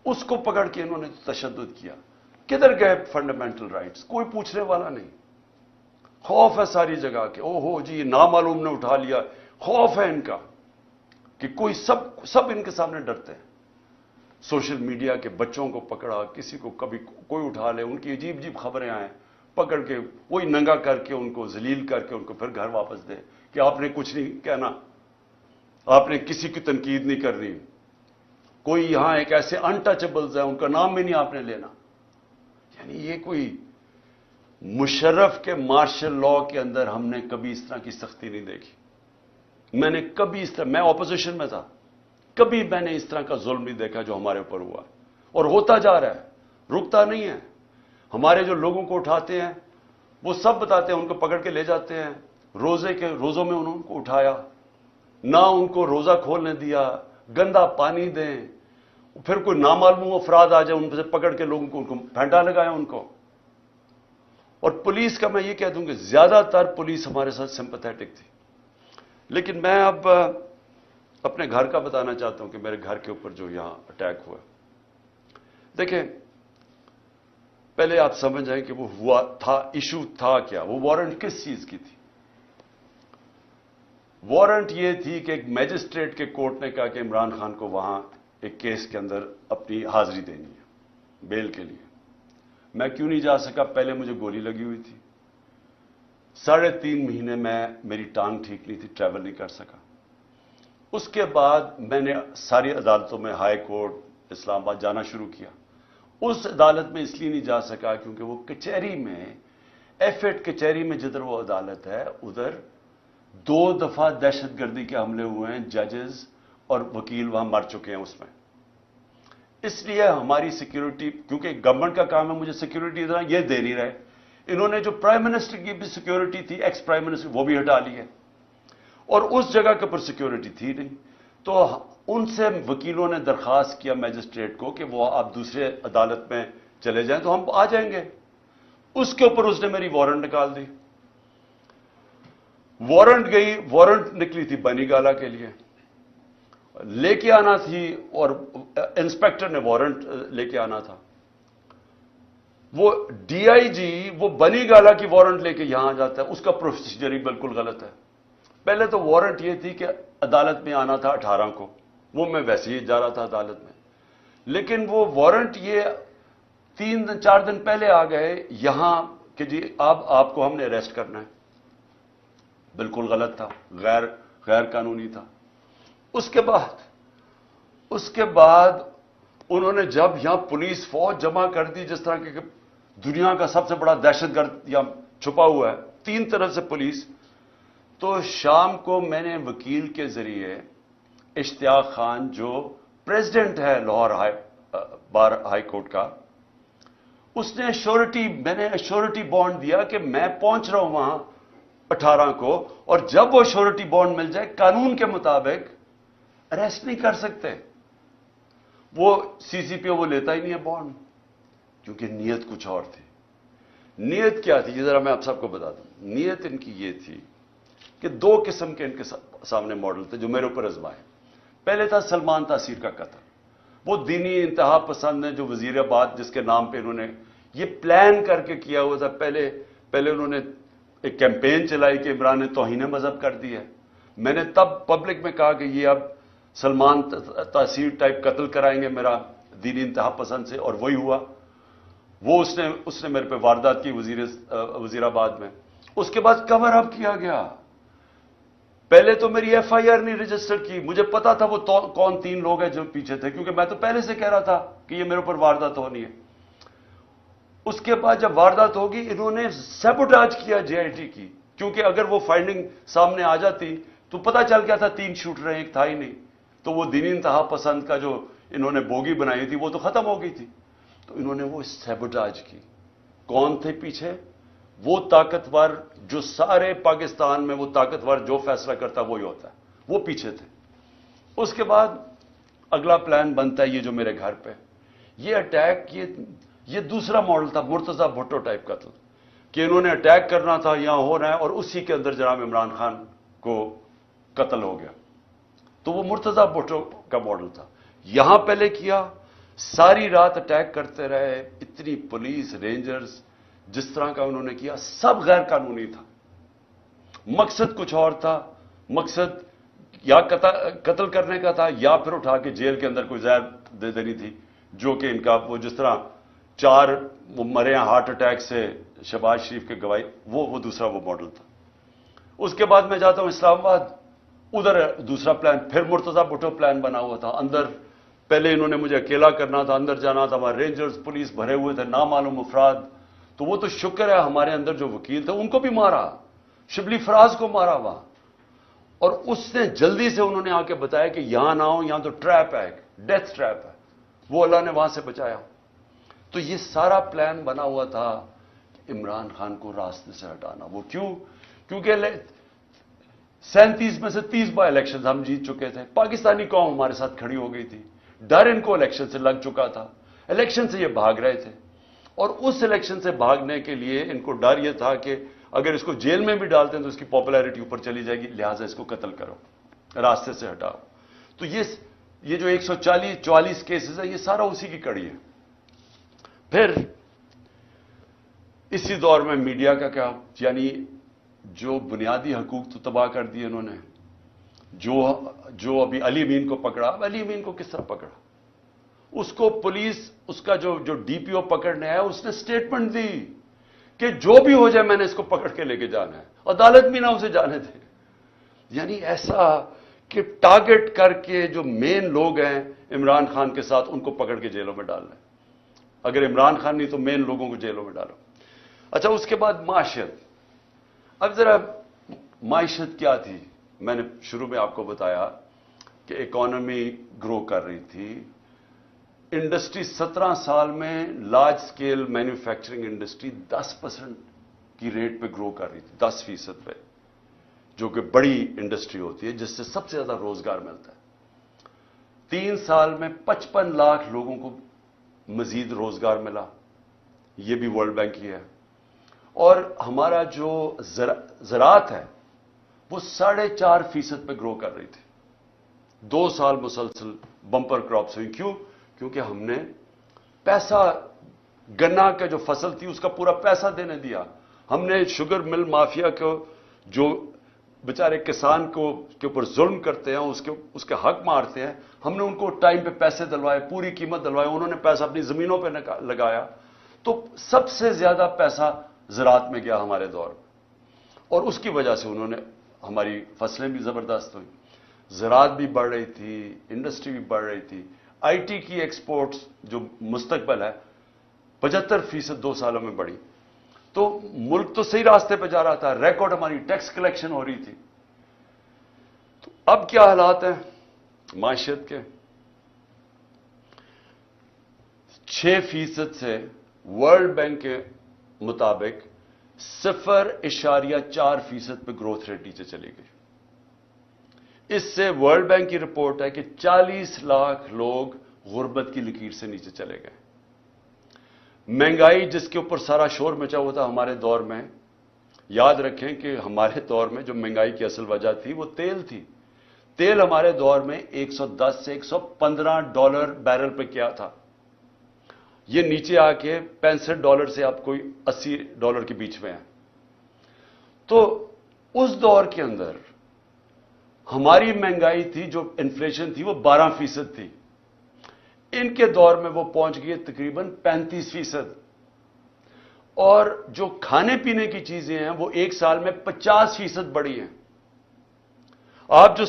اس کو پکڑ کے انہوں نے تشدد کیا. کدھر گئے فنڈامنٹل رائٹس؟ کوئی پوچھنے والا نہیں. خوف ہے ساری جگہ کہ او ہو جی نامعلوم نے اٹھا لیا. خوف ہے ان کا کہ کوئی سب ان کے سامنے ڈرتے ہیں. سوشل میڈیا کے بچوں کو پکڑا، کسی کو کبھی کوئی اٹھا لے، ان کی عجیب عجیب خبریں آئیں، پکڑ کے وہی ننگا کر کے ان کو ذلیل کر کے ان کو پھر گھر واپس دے کہ آپ نے کچھ نہیں کہنا، آپ نے کسی کی تنقید نہیں کرنی. کوئی یہاں ایک ایسے انٹچبلز ہیں، ان کا نام بھی نہیں آپ نے لینا. یعنی یہ کوئی مشرف کے مارشل لا کے اندر ہم نے کبھی اس طرح کی سختی نہیں دیکھی. میں نے کبھی اس طرح، میں اپوزیشن میں تھا، کبھی میں نے اس طرح کا ظلم نہیں دیکھا جو ہمارے اوپر ہوا اور ہوتا جا رہا ہے، رکتا نہیں ہے. ہمارے جو لوگوں کو اٹھاتے ہیں وہ سب بتاتے ہیں، ان کو پکڑ کے لے جاتے ہیں. روزوں میں انہوں کو اٹھایا، نہ ان کو روزہ کھولنے دیا، گندا پانی دیں، پھر کوئی نامعلوم افراد آ جائے ان سے پکڑ کے لوگوں کو ان کو پھینٹا لگایا ان کو. اور پولیس کا میں یہ کہہ دوں کہ زیادہ تر پولیس ہمارے ساتھ سمپیتھیٹک تھی. لیکن میں اب اپنے گھر کا بتانا چاہتا ہوں کہ میرے گھر کے اوپر جو یہاں اٹیک ہوا. دیکھیں پہلے آپ سمجھ جائیں کہ وہ ہوا تھا، ایشو تھا کیا، وہ وارنٹ کس چیز کی تھی. وارنٹ یہ تھی کہ ایک میجسٹریٹ کے کورٹ نے کہا کہ عمران خان کو وہاں ایک کیس کے اندر اپنی حاضری دینی ہے بیل کے لیے. میں کیوں نہیں جا سکا؟ پہلے مجھے گولی لگی ہوئی تھی. 3.5 مہینے میں میری ٹانگ ٹھیک نہیں تھی، ٹریول نہیں کر سکا. اس کے بعد میں نے ساری عدالتوں میں، ہائی کورٹ اسلام آباد جانا شروع کیا. اس عدالت میں اس لیے نہیں جا سکا کیونکہ وہ کچہری میں، ایف8 کچہری میں جدھر وہ عدالت ہے ادھر 2 دفعہ دہشت گردی کے حملے ہوئے ہیں. ججز اور وکیل وہاں مر چکے ہیں اس میں. اس لیے ہماری سیکیورٹی، کیونکہ گورنمنٹ کا کام ہے مجھے سیکیورٹی دینا، یہ دے نہیں رہے. انہوں نے جو پرائم منسٹر کی بھی سیکیورٹی تھی، ایکس پرائم منسٹر، وہ بھی ہٹا لی ہے، اور اس جگہ کے اوپر سیکیورٹی تھی نہیں. تو ان سے وکیلوں نے درخواست کیا میجسٹریٹ کو کہ وہ آپ دوسرے عدالت میں چلے جائیں تو ہم آ جائیں گے. اس کے اوپر اس نے میری وارنٹ نکال دی. وارنٹ نکلی تھی بنی گالا کے لیے، لے کے آنا تھی، اور انسپیکٹر نے وارنٹ لے کے آنا تھا. وہ ڈی آئی جی وہ بنی گالا کی وارنٹ لے کے یہاں جاتا ہے، اس کا پروسیجر ہی بالکل غلط ہے. پہلے تو وارنٹ یہ تھی کہ عدالت میں آنا تھا 18 کو، وہ میں ویسے ہی جا رہا تھا عدالت میں. لیکن وہ وارنٹ یہ 3-4 دن پہلے آ گئے یہاں کہ جی آپ کو ہم نے اریسٹ کرنا ہے. بالکل غلط تھا، غیر قانونی تھا. اس کے بعد انہوں نے جب یہاں پولیس فوج جمع کر دی، جس طرح کہ دنیا کا سب سے بڑا دہشت گرد یہاں چھپا ہوا ہے 3 طرف سے پولیس. تو شام کو میں نے وکیل کے ذریعے اشتیاق خان جو پریزیڈنٹ ہے لاہور بار ہائی کورٹ کا، اس نے میں نے ایشورٹی بانڈ دیا کہ میں پہنچ رہا ہوں وہاں 18 کو، اور جب وہ ایشورٹی بانڈ مل جائے قانون کے مطابق اریسٹ نہیں کر سکتے. وہ سی پی او وہ لیتا ہی نہیں ہے بانڈ، کیونکہ نیت کچھ اور تھی. نیت کیا تھی یہ ذرا میں آپ سب کو بتا دوں. نیت ان کی یہ تھی کہ 2 قسم کے ان کے سامنے ماڈل تھے جو میرے اوپر آزمائے. پہلے تھا سلمان تاثیر کا قتل. وہ دینی انتہا پسند ہیں جو وزیر آباد جس کے نام پہ انہوں نے یہ پلان کر کے کیا ہوا تھا. پہلے انہوں نے ایک کیمپین چلائی کہ عمران نے توہین مذہب کر دی ہے. میں نے تب پبلک میں کہا کہ یہ اب سلمان تاثیر ٹائپ قتل کرائیں گے میرا دینی انتہا پسند سے، اور وہی ہوا. وہ اس نے میرے پہ واردات کی وزیر آباد میں. اس کے بعد کور اپ کیا گیا. پہلے تو میری ایف آئی آر نہیں رجسٹر کی. مجھے پتا تھا وہ کون 3 لوگ ہیں جو پیچھے تھے، کیونکہ میں تو پہلے سے کہہ رہا تھا کہ یہ میرے اوپر واردات ہونی ہے. اس کے بعد جب واردات ہوگی انہوں نے سیبوٹاج کیا جے آئی ٹی کی، کیونکہ اگر وہ فائنڈنگ سامنے آ جاتی تو پتا چل گیا تھا 3 شوٹر ہیں، ایک تھا ہی نہیں. تو وہ دینی انتہا پسند کا جو انہوں نے بوگی بنائی تھی وہ تو ختم ہو گئی تھی. تو انہوں نے وہ سیبوٹاج کی. کون تھے پیچھے؟ وہ طاقتور جو سارے پاکستان میں وہ طاقتور جو فیصلہ کرتا وہی ہوتا ہے، وہ پیچھے تھے. اس کے بعد اگلا پلان بنتا ہے یہ جو میرے گھر پہ یہ اٹیک، یہ دوسرا ماڈل تھا مرتضی بھٹو ٹائپ قتل، کہ انہوں نے اٹیک کرنا تھا، یہاں ہو رہا ہے، اور اسی کے اندر جناب عمران خان کو قتل ہو گیا. تو وہ مرتضی بھٹو کا ماڈل تھا. یہاں پہلے کیا، ساری رات اٹیک کرتے رہے، اتنی پولیس رینجرز، جس طرح کا انہوں نے کیا سب غیر قانونی تھا. مقصد کچھ اور تھا. مقصد یا قتل کرنے کا تھا، یا پھر اٹھا کے جیل کے اندر کوئی زہر دے دینی تھی، جو کہ ان کا وہ جس طرح 4 وہ مرے ہیں ہارٹ اٹیک سے شہباز شریف کے گواہی، وہ دوسرا وہ ماڈل تھا. اس کے بعد میں جاتا ہوں اسلام آباد، ادھر دوسرا پلان، پھر مرتضی بھٹو پلان بنا ہوا تھا. اندر پہلے انہوں نے مجھے اکیلا کرنا تھا، اندر جانا تھا، وہاں رینجرز پولیس بھرے ہوئے تھے، نامعلوم افراد. تو وہ تو شکر ہے ہمارے اندر جو وکیل تھے ان کو بھی مارا، شبلی فراز کو مارا وہاں. اور اس نے جلدی سے انہوں نے آ کے بتایا کہ یہاں نہ ہو، یہاں تو ٹریپ ہے، ڈیتھ ٹریپ ہے. وہ اللہ نے وہاں سے بچایا. تو یہ سارا پلان بنا ہوا تھا عمران خان کو راستے سے ہٹانا. وہ کیونکہ 37 میں سے 30 بائی الیکشن ہم جیت چکے تھے. پاکستانی قوم ہمارے ساتھ کھڑی ہو گئی تھی. ڈر ان کو الیکشن سے لگ چکا تھا. الیکشن سے یہ بھاگ رہے تھے، اور اس الیکشن سے بھاگنے کے لیے ان کو ڈر یہ تھا کہ اگر اس کو جیل میں بھی ڈالتے ہیں تو اس کی پاپولیرٹی اوپر چلی جائے گی، لہٰذا اس کو قتل کرو، راستے سے ہٹاؤ. تو یہ جو 144 کیسز ہیں یہ سارا اسی کی کڑی ہے. پھر اسی دور میں میڈیا کا کیا، یعنی جو بنیادی حقوق تو تباہ کر دیے انہوں نے. جو ابھی علی امین کو پکڑا، علی امین کو کس طرح پکڑا؟ اس کو پولیس، اس کا جو ڈی پی او پکڑنے آیا، اس نے سٹیٹمنٹ دی کہ جو بھی ہو جائے میں نے اس کو پکڑ کے لے کے جانا ہے، عدالت بھی نہ اسے جانے دے. یعنی ایسا کہ ٹارگٹ کر کے جو مین لوگ ہیں عمران خان کے ساتھ، ان کو پکڑ کے جیلوں میں ڈالنا ہے. اگر عمران خان نہیں تو مین لوگوں کو جیلوں میں ڈالو. اچھا، اس کے بعد معاشیت. اب ذرا معیشت کیا تھی؟ میں نے شروع میں آپ کو بتایا کہ اکانومی گرو کر رہی تھی. انڈسٹری 17 سال میں لارج سکیل مینوفیکچرنگ انڈسٹری 10% کی ریٹ پہ گرو کر رہی تھی، 10% پہ، جو کہ بڑی انڈسٹری ہوتی ہے جس سے سب سے زیادہ روزگار ملتا ہے. 3 سال میں 55 لاکھ لوگوں کو مزید روزگار ملا. یہ بھی ورلڈ بینک کی ہے. اور ہمارا جو زراعت ہے وہ 4.5% پہ گرو کر رہی تھی. 2 سال مسلسل بمپر کراپس ہوئی. کیوں؟ کیونکہ ہم نے پیسہ، گنا کا جو فصل تھی اس کا پورا پیسہ دینے دیا. ہم نے شوگر مل مافیا کو، جو بیچارے کسان کو کے اوپر ظلم کرتے ہیں، اس کے حق مارتے ہیں، ہم نے ان کو ٹائم پہ پیسے دلوائے، پوری قیمت دلوائے. انہوں نے پیسہ اپنی زمینوں پہ لگایا. تو سب سے زیادہ پیسہ زراعت میں گیا ہمارے دور میں، اور اس کی وجہ سے انہوں نے، ہماری فصلیں بھی زبردست ہوئی، زراعت بھی بڑھ رہی تھی، انڈسٹری بھی بڑھ رہی تھی. آئی ٹی کی ایکسپورٹس جو مستقبل ہے 75% 2 سالوں میں بڑھی. تو ملک تو صحیح راستے پہ جا رہا تھا، ریکارڈ ہماری ٹیکس کلیکشن ہو رہی تھی. تو اب کیا حالات ہیں معیشت کے؟ 6% سے ورلڈ بینک کے مطابق 0.4% پہ گروتھ ریٹ نیچے چلی گئی. اس سے ورلڈ بینک کی رپورٹ ہے کہ 40 لاکھ لوگ غربت کی لکیر سے نیچے چلے گئے. مہنگائی جس کے اوپر سارا شور مچا ہوا تھا ہمارے دور میں، یاد رکھیں کہ ہمارے دور میں جو مہنگائی کی اصل وجہ تھی وہ تیل تھی. تیل ہمارے دور میں 110 سے $115 بیرل پہ کیا تھا. یہ نیچے آ کے $65 سے آپ کوئی $80 کے بیچ میں ہے. تو اس دور کے اندر ہماری مہنگائی تھی، جو انفلیشن تھی، وہ 12% تھی. ان کے دور میں وہ پہنچ گئی تقریباً 35%. اور جو کھانے پینے کی چیزیں ہیں وہ 1 سال میں 50% بڑھی ہیں. آپ جو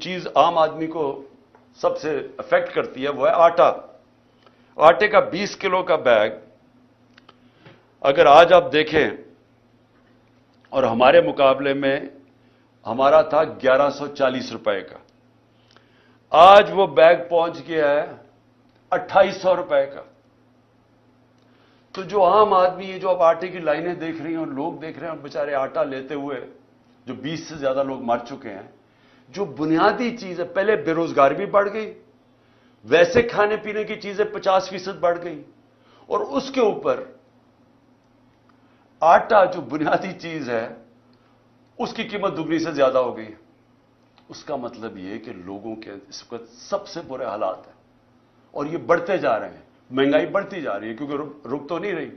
چیز عام آدمی کو سب سے افیکٹ کرتی ہے وہ ہے آٹا. آٹے کا 20 کلو کا بیگ اگر آج آپ دیکھیں، اور ہمارے مقابلے میں ہمارا تھا 1140 روپے کا، آج وہ بیگ پہنچ گیا ہے 2800 روپے کا. تو جو عام آدمی ہے، جو اب آٹے کی لائنیں دیکھ رہی ہیں اور لوگ دیکھ رہے ہیں بیچارے آٹا لیتے ہوئے، جو 20 سے زیادہ لوگ مر چکے ہیں. جو بنیادی چیز ہے، پہلے بے روزگاری بھی بڑھ گئی، ویسے کھانے پینے کی چیزیں 50% بڑھ گئی، اور اس کے اوپر آٹا جو بنیادی چیز ہے اس کی قیمت دگنی سے زیادہ ہو گئی. اس کا مطلب یہ کہ لوگوں کے اس وقت سب سے برے حالات ہیں، اور یہ بڑھتے جا رہے ہیں. مہنگائی بڑھتی جا رہی ہے کیونکہ رک تو نہیں رہی.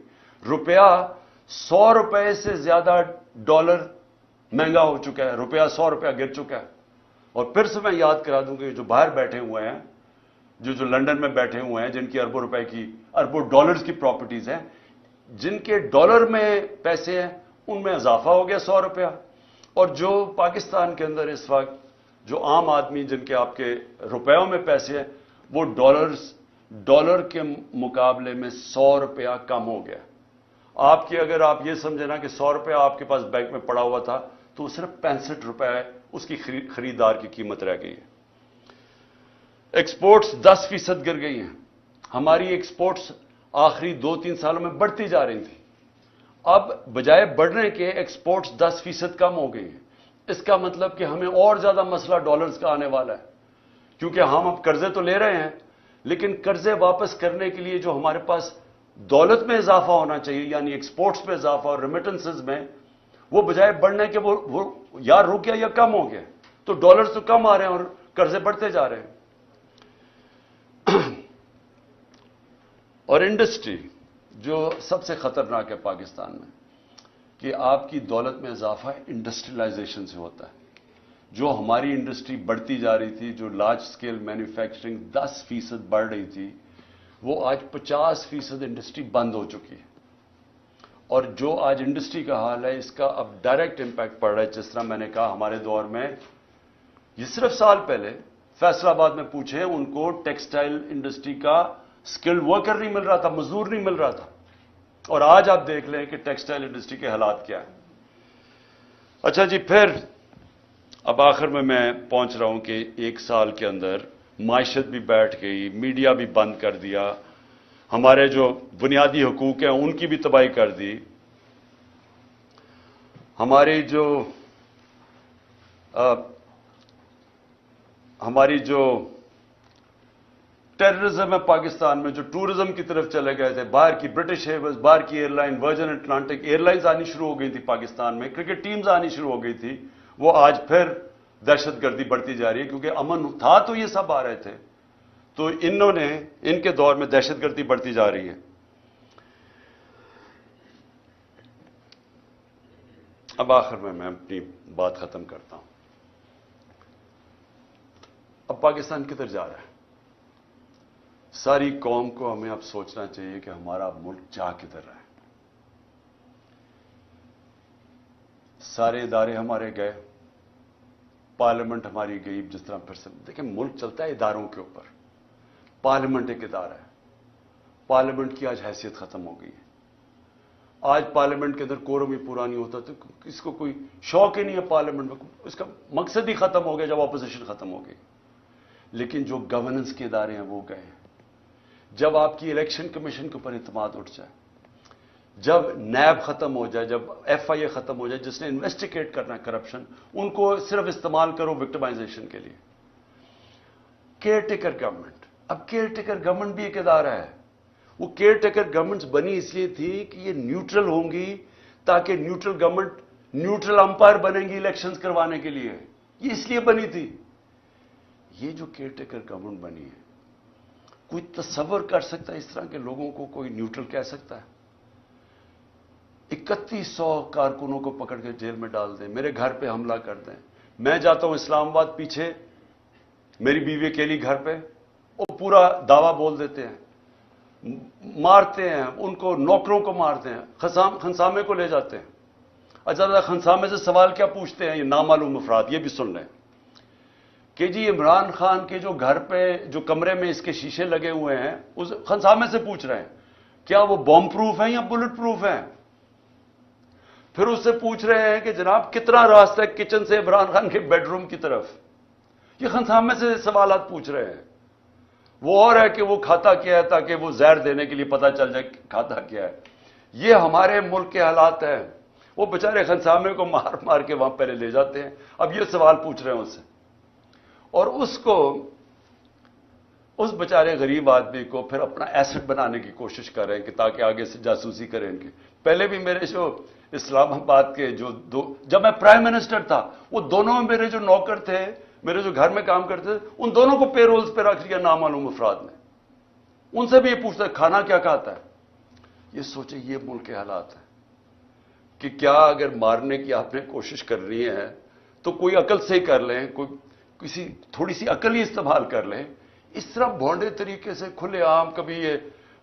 روپیہ 100 روپے سے زیادہ ڈالر مہنگا ہو چکا ہے. روپیہ 100 روپیہ گر چکا ہے. اور پھر سے میں یاد کرا دوں کہ جو باہر بیٹھے ہوئے ہیں، جو لنڈن میں بیٹھے ہوئے ہیں، جن کی اربوں ڈالرز کی پراپرٹیز ہیں، جن کے ڈالر میں پیسے ہیں، ان میں اضافہ ہو گیا 100 روپیہ. اور جو پاکستان کے اندر اس وقت جو عام آدمی جن کے آپ کے روپیوں میں پیسے ہیں، وہ ڈالر کے مقابلے میں 100 روپیہ کم ہو گیا. اگر آپ یہ سمجھیں نا کہ 100 روپیہ آپ کے پاس بینک میں پڑا ہوا تھا، تو صرف 65 روپے اس کی خریدار کی قیمت رہ گئی ہے. ایکسپورٹس 10% گر گئی ہیں. ہماری ایکسپورٹس آخری 2-3 سالوں میں بڑھتی جا رہی تھی. اب بجائے بڑھنے کے ایکسپورٹس 10% کم ہو گئی ہیں. اس کا مطلب کہ ہمیں اور زیادہ مسئلہ ڈالرز کا آنے والا ہے، کیونکہ ہم اب قرضے تو لے رہے ہیں، لیکن قرضے واپس کرنے کے لیے جو ہمارے پاس دولت میں اضافہ ہونا چاہیے، یعنی ایکسپورٹس میں اضافہ اور ریمیٹنسز میں، وہ بجائے بڑھنے کے وہ یا رک گیا یا کم ہو گیا. تو ڈالرز تو کم آ رہے ہیں اور قرضے بڑھتے جا رہے ہیں. اور انڈسٹری جو سب سے خطرناک ہے پاکستان میں، کہ آپ کی دولت میں اضافہ انڈسٹریلائزیشن سے ہوتا ہے. جو ہماری انڈسٹری بڑھتی جا رہی تھی, جو لارج سکیل مینوفیکچرنگ 10% بڑھ رہی تھی, وہ آج 50% انڈسٹری بند ہو چکی ہے. اور جو آج انڈسٹری کا حال ہے, اس کا اب ڈائریکٹ امپیکٹ پڑ رہا ہے. جس طرح میں نے کہا, ہمارے دور میں یہ صرف سال پہلے فیصل آباد میں پوچھیں, ان کو ٹیکسٹائل انڈسٹری کا اسکلڈ ورکر نہیں مل رہا تھا, مزدور نہیں مل رہا تھا. اور آج آپ دیکھ لیں کہ ٹیکسٹائل انڈسٹری کے حالات کیا ہیں. اچھا جی, پھر اب آخر میں پہنچ رہا ہوں کہ 1 سال کے اندر معیشت بھی بیٹھ گئی, میڈیا بھی بند کر دیا, ہمارے جو بنیادی حقوق ہیں ان کی بھی تباہی کر دی, ہماری جو ٹیررزم ہے پاکستان میں, جو ٹورزم کی طرف چلے گئے تھے, باہر کی برٹش ایئرویز, باہر کی airline, Virgin Atlantic airlines آنی شروع ہو گئی تھی پاکستان میں, کرکٹ ٹیمز آنی شروع ہو گئی تھی, وہ آج پھر دہشت گردی بڑھتی جا رہی ہے. کیونکہ امن تھا تو یہ سب آ رہے تھے, تو ان کے دور میں دہشت گردی بڑھتی جا رہی ہے. اب آخر میں اپنی بات ختم کرتا ہوں. اب پاکستان کدھر جا رہا ہے؟ ساری قوم کو ہمیں اب سوچنا چاہیے کہ ہمارا ملک جا کدھر رہا ہے. سارے ادارے ہمارے گئے, پارلیمنٹ ہماری گئی. جس طرح پھر سے دیکھیں, ملک چلتا ہے اداروں کے اوپر. پارلیمنٹ ایک ادارہ ہے, پارلیمنٹ کی آج حیثیت ختم ہو گئی ہے. آج پارلیمنٹ کے اندر کورم ہی پورا نہیں ہوتا, تو اس کو کوئی شوق ہی نہیں ہے پارلیمنٹ میں, اس کا مقصد ہی ختم ہو گیا جب اپوزیشن ختم ہو گئی. لیکن جو گورننس کے ادارے ہیں وہ گئے ہیں. جب آپ کی الیکشن کمیشن کے اوپر اعتماد اٹھ جائے, جب نیب ختم ہو جائے, جب ایف آئی اے ختم ہو جائے جس نے انویسٹیگیٹ کرنا ہے کرپشن, ان کو صرف استعمال کرو وکٹمائزیشن کے لیے. کیئر ٹیکر گورنمنٹ, اب کیئر ٹیکر گورنمنٹ بھی ایک ادارہ ہے. وہ کیئر ٹیکر گورنمنٹس بنی اس لیے تھی کہ یہ نیوٹرل ہوں گی, تاکہ نیوٹرل گورنمنٹ نیوٹرل امپائر بنیں گی الیکشنز کروانے کے لیے. یہ اس لیے بنی تھی. یہ جو کیئر ٹیکر گورنمنٹ بنی ہے, کوئی تصور کر سکتا ہے اس طرح کے لوگوں کو کوئی نیوٹرل کہہ سکتا ہے؟ 3100 کارکنوں کو پکڑ کے جیل میں ڈال دیں, میرے گھر پہ حملہ کر دیں. میں جاتا ہوں اسلام آباد, پیچھے میری بیوی اکیلی گھر پہ, وہ پورا دعویٰ بول دیتے ہیں, مارتے ہیں ان کو, نوکروں کو مارتے ہیں, خنسامے کو لے جاتے ہیں. اچھا, خنسامے سے سوال کیا پوچھتے ہیں یہ نامعلوم افراد؟ یہ بھی سن لیں کہ جی عمران خان کے جو گھر پہ جو کمرے میں اس کے شیشے لگے ہوئے ہیں, اس خنسامے سے پوچھ رہے ہیں کیا وہ بم پروف ہیں یا بلٹ پروف ہیں. پھر اس سے پوچھ رہے ہیں کہ جناب کتنا راستہ ہے کچن سے عمران خان کے بیڈ روم کی طرف. یہ خنسامے سے سوالات پوچھ رہے ہیں. وہ اور ہے کہ وہ کھاتا کیا ہے, تاکہ وہ زہر دینے کے لیے پتہ چل جائے کھاتا کیا ہے. یہ ہمارے ملک کے حالات ہیں. وہ بیچارے خنسامے کو مار مار کے وہاں پہلے لے جاتے ہیں. اب یہ سوال پوچھ رہے ہیں اس سے, اور اس بیچارے غریب آدمی کو پھر اپنا ایسٹ بنانے کی کوشش کر رہے ہیں کہ تاکہ آگے سے جاسوسی کریں ان کی. پہلے بھی میرے جو اسلام آباد کے جب میں پرائم منسٹر تھا, وہ دونوں میرے جو نوکر تھے, میرے جو گھر میں کام کرتے تھے, ان دونوں کو پے رولز پہ رکھ لیا نامعلوم افراد نے. ان سے بھی یہ پوچھتا ہے کھانا کیا کھاتا ہے. یہ سوچیں, یہ ملک کے حالات ہیں کہ کیا اگر مارنے کی آپ نے کوشش کر رہی ہے تو کوئی عقل سے ہی کر لیں, کسی تھوڑی سی عقل ہی استعمال کر لیں. اس طرح بھونڈے طریقے سے کھلے عام کبھی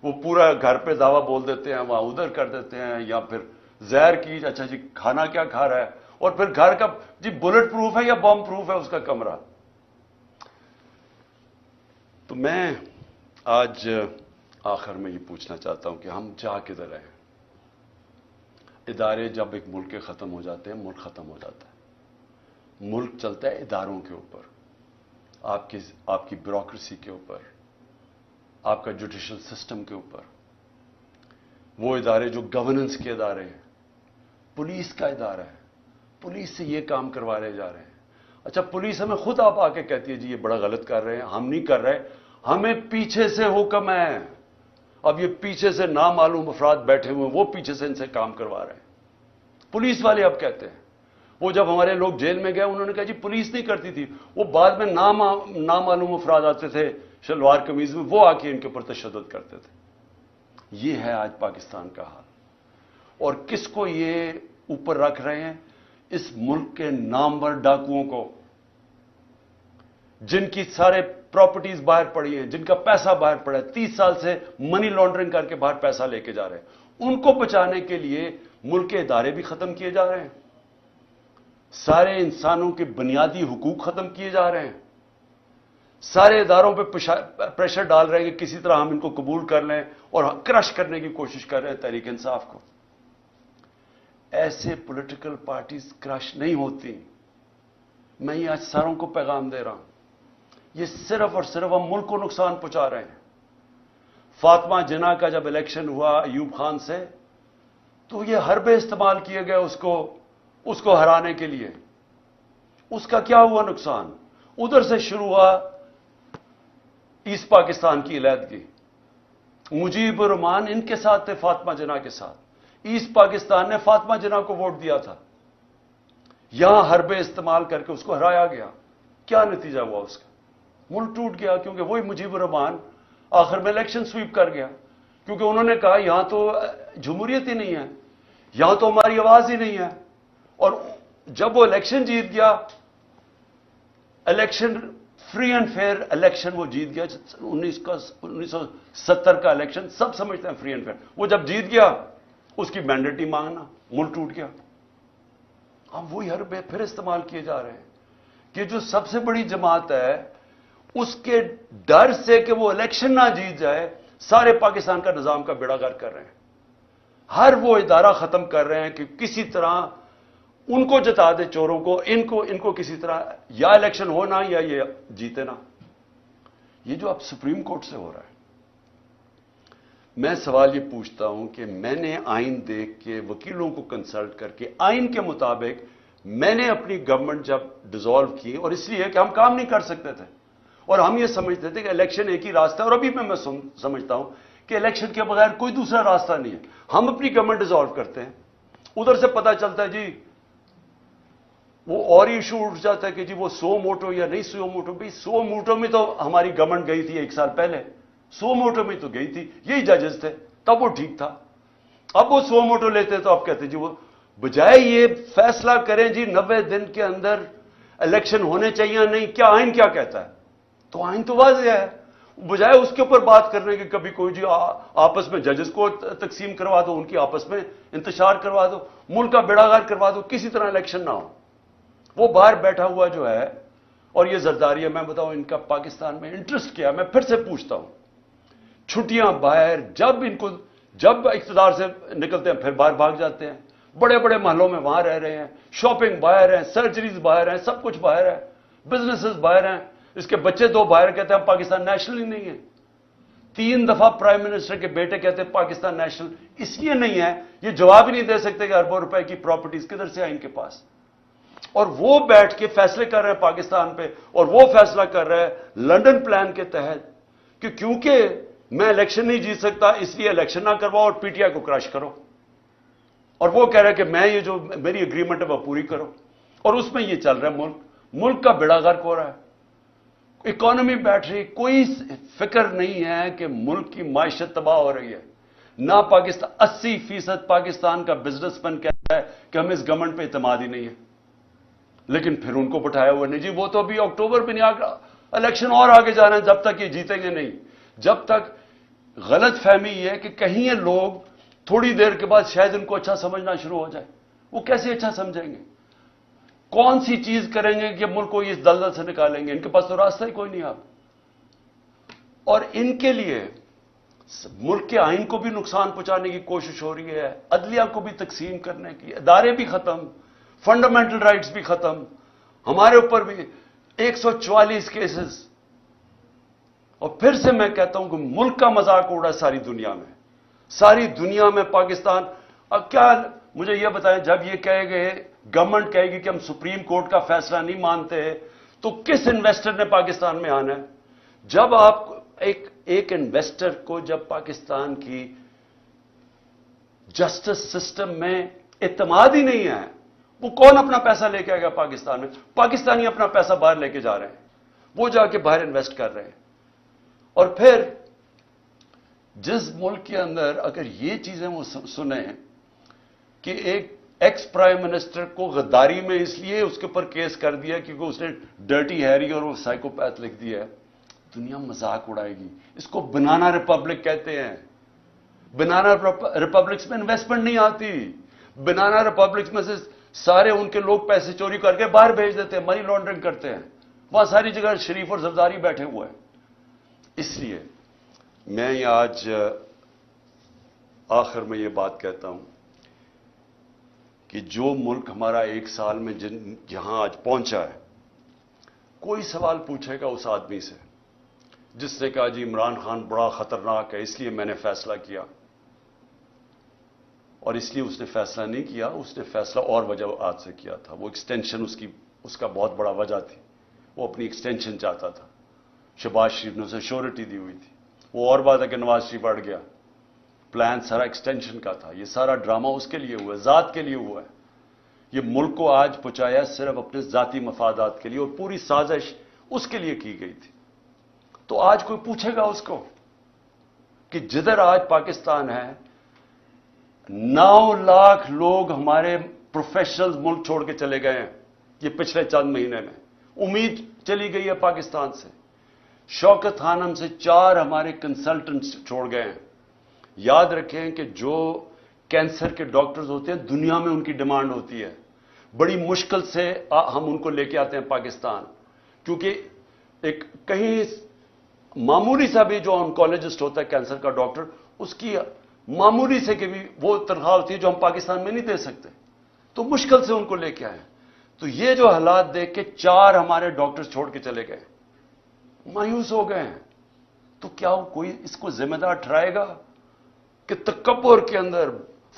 وہ پورا گھر پہ دعویٰ بول دیتے ہیں, وہاں ادھر کر دیتے ہیں, یا پھر زہر کی, اچھا جی کھانا کیا کھا رہا ہے, اور پھر گھر کا جی بلٹ پروف ہے یا بم پروف ہے اس کا کمرہ. تو میں آج آخر میں یہ پوچھنا چاہتا ہوں کہ ہم جا کدھر رہے ہیں. ادارے جب ایک ملک کے ختم ہو جاتے ہیں, ملک ختم ہو جاتا ہے. ملک چلتا ہے اداروں کے اوپر, آپ کی بیوروکریسی کے اوپر, آپ کا جوڈیشل سسٹم کے اوپر. وہ ادارے جو گورننس کے ادارے ہیں, پولیس کا ادارہ ہے, پولیس سے یہ کام کروانے جا رہے ہیں. اچھا, پولیس ہمیں خود آپ آ کے کہتی ہے جی یہ بڑا غلط کر رہے ہیں, ہم نہیں کر رہے, ہمیں پیچھے سے حکم ہے. اب یہ پیچھے سے نامعلوم افراد بیٹھے ہوئے ہیں, وہ پیچھے سے ان سے کام کروا رہے ہیں. پولیس والے اب کہتے ہیں. وہ جب ہمارے لوگ جیل میں گئے, انہوں نے کہا جی پولیس نہیں کرتی تھی, وہ بعد میں نامعلوم افراد آتے تھے شلوار قمیض میں, وہ آ کے ان کے اوپر تشدد کرتے تھے. یہ ہے آج پاکستان کا حال. اور کس کو یہ اوپر رکھ رہے ہیں؟ اس ملک کے نامور ڈاکوؤں کو, جن کی سارے پراپرٹیز باہر پڑی ہیں, جن کا پیسہ باہر پڑا ہے, 30 سال سے منی لانڈرنگ کر کے باہر پیسہ لے کے جا رہے ہیں, ان کو بچانے کے لیے ملک کے ادارے بھی ختم کیے جا رہے ہیں, سارے انسانوں کے بنیادی حقوق ختم کیے جا رہے ہیں, سارے اداروں پہ پریشر ڈال رہے ہیں کہ کسی طرح ہم ان کو قبول کر لیں اور کرش کرنے کی کوشش کر رہے ہیں تحریک انصاف کو. ایسے پولیٹیکل پارٹیز کرش نہیں ہوتی. میں یہ آج ساروں کو پیغام دے رہا ہوں, یہ صرف اور صرف ہم ملک کو نقصان پہنچا رہے ہیں. فاطمہ جناح کا جب الیکشن ہوا ایوب خان سے, تو یہ حربے استعمال کیے گئے اس کو ہرانے کے لیے. اس کا کیا ہوا نقصان؟ ادھر سے شروع ہوا ایسٹ پاکستان کی علیحدگی. مجیب الرحمان ان کے ساتھ تھے, فاطمہ جناح کے ساتھ. ایسٹ پاکستان نے فاطمہ جناح کو ووٹ دیا تھا. یہاں حربے استعمال کر کے اس کو ہرایا گیا. کیا نتیجہ ہوا اس کا؟ ملک ٹوٹ گیا, کیونکہ وہی مجیب الرحمان آخر میں الیکشن سویپ کر گیا, کیونکہ انہوں نے کہا یہاں تو جمہوریت ہی نہیں ہے, یہاں تو ہماری آواز ہی نہیں ہے. اور جب وہ الیکشن جیت گیا, election free and fair election وہ جیت گیا, 1970 کا الیکشن سب سمجھتے ہیں فری اینڈ فیئر. وہ جب جیت گیا اس کی مینڈیٹ ہی مانگنا, ملک ٹوٹ گیا. اب وہی حربے پھر استعمال کیے جا رہے ہیں کہ جو سب سے بڑی جماعت ہے اس کے ڈر سے کہ وہ الیکشن نہ جیت جائے, سارے پاکستان کا نظام کا بیڑا غرق کر رہے ہیں. ہر وہ ادارہ ختم کر رہے ہیں کہ کسی طرح ان کو جتا دے, چوروں کو, ان کو کسی طرح یا الیکشن ہونا یا یہ جیتے نا. یہ جو اب سپریم کورٹ سے ہو رہا ہے, میں سوال یہ پوچھتا ہوں کہ میں نے آئین دیکھ کے, وکیلوں کو کنسلٹ کر کے, آئین کے مطابق میں نے اپنی گورنمنٹ جب ڈیزالو کی, اور اس لیے کہ ہم کام نہیں کر سکتے تھے اور ہم یہ سمجھتے تھے کہ الیکشن ایک ہی راستہ ہے, اور ابھی میں سمجھتا ہوں کہ الیکشن کے بغیر کوئی دوسرا راستہ نہیں ہے. ہم اپنی گورنمنٹ ڈیزالو کرتے ہیں, ادھر سے پتہ چلتا ہے جی وہ اور ایشو اٹھ جاتا ہے کہ جی وہ 100 موٹو یا نہیں 100 موٹو. بھی 100 موٹو میں تو ہماری گورنمنٹ گئی تھی 1 سال پہلے, 100 موٹو میں تو گئی تھی, یہی ججز تھے, تب وہ ٹھیک تھا. اب وہ 100 موٹو لیتے تو اب کہتے جی وہ بجائے یہ فیصلہ کریں جی 90 دن کے اندر الیکشن ہونے چاہیے یا نہیں, کیا آئین کیا کہتا ہے؟ تو آئین تو واضح ہے. بجائے اس کے اوپر بات کرنے کہ کبھی کوئی جی آپس میں ججز کو تقسیم کروا دو, ان کی آپس میں انتشار کروا دو, ملک کا بیڑا غرق کروا دو, کسی طرح الیکشن نہ ہو. وہ باہر بیٹھا ہوا جو ہے, اور یہ زرداری, میں بتاؤں ان کا پاکستان میں انٹرسٹ کیا. میں پھر سے پوچھتا ہوں, چھٹیاں باہر, جب اقتدار سے نکلتے ہیں پھر باہر بھاگ جاتے ہیں, بڑے بڑے محلوں میں وہاں رہ رہے ہیں, شاپنگ باہر ہے, سرجریز باہر ہیں, سب کچھ باہر ہے, بزنسز باہر ہیں. اس کے بچے 2 باہر کہتے ہیں پاکستان نیشنل ہی نہیں ہے. 3 دفعہ پرائم منسٹر کے بیٹے کہتے ہیں پاکستان نیشنل اس لیے نہیں ہے, یہ جواب ہی نہیں دے سکتے کہ اربوں روپے کی پراپرٹیز کدھر سے آئیں ان کے پاس. اور وہ بیٹھ کے فیصلے کر رہے ہیں پاکستان پہ, اور وہ فیصلہ کر رہے ہیں لنڈن پلان کے تحت کہ کیونکہ میں الیکشن نہیں جیت سکتا اس لیے الیکشن نہ کرواؤ اور پی ٹی آئی کو کرش کرو. اور وہ کہہ رہے ہیں کہ میں یہ جو میری اگریمنٹ ہے وہ پوری کرو. اور اس میں یہ چل رہا ہے, ملک کا بیڑا غرق ہو رہا ہے, اکانومی بیٹھ رہی, کوئی فکر نہیں ہے کہ ملک کی معیشت تباہ ہو رہی ہے. نہ پاکستان, 80% پاکستان کا بزنس مین کہتا ہے کہ ہمیں اس گورنمنٹ پہ اعتماد ہی نہیں ہے, لیکن پھر ان کو بٹھایا ہوا نہیں جی وہ تو ابھی اکتوبر میں نہیں آ گیا, الیکشن اور آگے جا رہے ہیں, جب تک یہ جیتیں گے نہیں. جب تک غلط فہمی یہ ہے کہ کہیں یہ لوگ تھوڑی دیر کے بعد شاید ان کو اچھا سمجھنا شروع ہو جائے. وہ کیسے اچھا سمجھیں گے؟ کون سی چیز کریں گے کہ ملک کو اس دلدل سے نکالیں گے؟ ان کے پاس تو راستہ ہی کوئی نہیں. آپ اور ان کے لیے ملک کے آئین کو بھی نقصان پہنچانے کی کوشش ہو رہی ہے, عدلیہ کو بھی تقسیم کرنے کی, ادارے بھی ختم, فنڈامنٹل رائٹس بھی ختم, ہمارے اوپر بھی 144 کیسز. اور پھر سے میں کہتا ہوں کہ ملک کا مذاق اڑا ساری دنیا میں, ساری دنیا میں پاکستان. اب کیا مجھے یہ بتائیں, جب یہ کہے گئے گورنمنٹ کہے گی کہ ہم سپریم کورٹ کا فیصلہ نہیں مانتے, تو کس انویسٹر نے پاکستان میں آنا ہے؟ جب آپ ایک انویسٹر کو جب پاکستان کی جسٹس سسٹم میں اعتماد ہی نہیں ہے, وہ کون اپنا پیسہ لے کے آئے گا پاکستان میں؟ پاکستانی اپنا پیسہ باہر لے کے جا رہے ہیں, وہ جا کے باہر انویسٹ کر رہے ہیں. اور پھر جس ملک کے اندر اگر یہ چیزیں وہ سنیں کہ ایک ایکس پرائم منسٹر کو غداری میں اس لیے اس کے اوپر کیس کر دیا کیونکہ اس نے ڈرٹی ہیری اور وہ سائیکوپیتھ لکھ دیا ہے. دنیا مذاق اڑائے گی. اس کو بنانا ریپبلک کہتے ہیں. بنانا ریپبلکس میں انویسٹمنٹ نہیں آتی. بنانا ریپبلکس میں سے سارے ان کے لوگ پیسے چوری کر کے باہر بھیج دیتے ہیں, منی لانڈرنگ کرتے ہیں. وہاں ساری جگہ شریف اور زرداری بیٹھے ہوئے ہیں. اس لیے میں آج آخر میں یہ بات کہتا ہوں کہ جو ملک ہمارا ایک سال میں جہاں آج پہنچا ہے, کوئی سوال پوچھے گا اس آدمی سے جس نے کہا جی عمران خان بڑا خطرناک ہے اس لیے میں نے فیصلہ کیا, اور اس لیے اس نے فیصلہ نہیں کیا, اس نے فیصلہ اور وجوہات سے کیا تھا. وہ ایکسٹینشن اس کا بہت بڑا وجہ تھی. وہ اپنی ایکسٹینشن چاہتا تھا. شہباز شریف نے اسے شیورٹی دی ہوئی تھی. وہ اور بات ہے کہ نواز شریف اڑ گیا. پلان سارا ایکسٹینشن کا تھا. یہ سارا ڈرامہ اس کے لیے ہوا ہے, ذات کے لیے ہوا ہے. یہ ملک کو آج پہنچایا صرف اپنے ذاتی مفادات کے لیے, اور پوری سازش اس کے لیے کی گئی تھی. تو آج کوئی پوچھے گا اس کو کہ جدھر آج پاکستان ہے 9 لاکھ لوگ ہمارے پروفیشنل ملک چھوڑ کے چلے گئے ہیں یہ پچھلے چند مہینے میں. امید چلی گئی ہے پاکستان سے. شوکت خانم سے 4 ہمارے کنسلٹنٹس چھوڑ گئے ہیں. یاد رکھیں کہ جو کینسر کے ڈاکٹرز ہوتے ہیں دنیا میں ان کی ڈیمانڈ ہوتی ہے. بڑی مشکل سے ہم ان کو لے کے آتے ہیں پاکستان, کیونکہ ایک کہیں معمولی سا بھی جو آنکولوجسٹ ہوتا ہے کینسر کا ڈاکٹر, اس کی معمولی سے کہ بھی وہ تنخواہ ہوتی ہے جو ہم پاکستان میں نہیں دے سکتے, تو مشکل سے ان کو لے کے آئے. تو یہ جو حالات دیکھ کے 4 ہمارے ڈاکٹر چھوڑ کے چلے گئے, مایوس ہو گئے ہیں. تو کیا کوئی اس کو ذمہ دار ٹھہرائے گا کہ تکبر کے اندر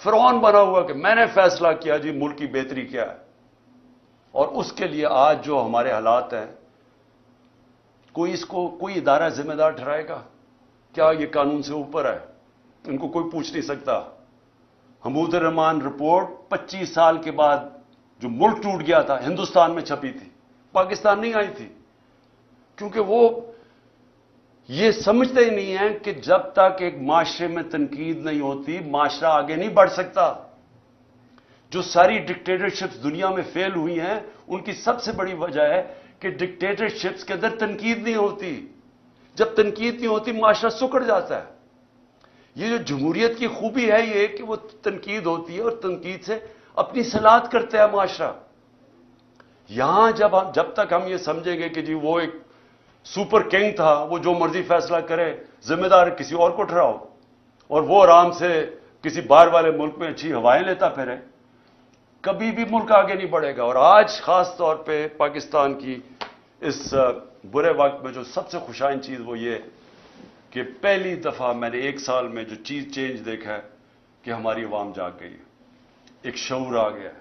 فرعون بنا ہوا کہ میں نے فیصلہ کیا جی ملک کی بہتری کیا ہے, اور اس کے لیے آج جو ہمارے حالات ہیں کوئی اس کو کوئی ادارہ ذمہ دار ٹھہرائے گا؟ کیا یہ قانون سے اوپر ہے؟ ان کو کوئی پوچھ نہیں سکتا. حمود الرحمان رپورٹ 25 سال کے بعد جو ملک ٹوٹ گیا تھا ہندوستان میں چھپی تھی, پاکستان نہیں آئی تھی, کیونکہ وہ یہ سمجھتے ہی نہیں ہیں کہ جب تک ایک معاشرے میں تنقید نہیں ہوتی معاشرہ آگے نہیں بڑھ سکتا. جو ساری ڈکٹیٹرشپس دنیا میں فیل ہوئی ہیں ان کی سب سے بڑی وجہ ہے کہ ڈکٹیٹرشپس کے اندر تنقید نہیں ہوتی. جب تنقید نہیں ہوتی معاشرہ سکڑ جاتا ہے. یہ جو جمہوریت کی خوبی ہے یہ کہ وہ تنقید ہوتی ہے اور تنقید سے اپنی صلاحت کرتا ہے معاشرہ. یہاں جب تک ہم یہ سمجھیں گے کہ جی وہ ایک سپر کنگ تھا, وہ جو مرضی فیصلہ کرے, ذمہ دار کسی اور کو ٹھہراؤ, اور وہ آرام سے کسی باہر والے ملک میں اچھی ہوائیں لیتا پھرے, کبھی بھی ملک آگے نہیں بڑھے گا. اور آج خاص طور پہ پاکستان کی اس برے وقت میں جو سب سے خوشائن چیز وہ یہ کہ پہلی دفعہ میں نے 1 سال میں جو چیز چینج دیکھا ہے کہ ہماری عوام جاگ گئی ہے, ایک شعور آ گیا ہے.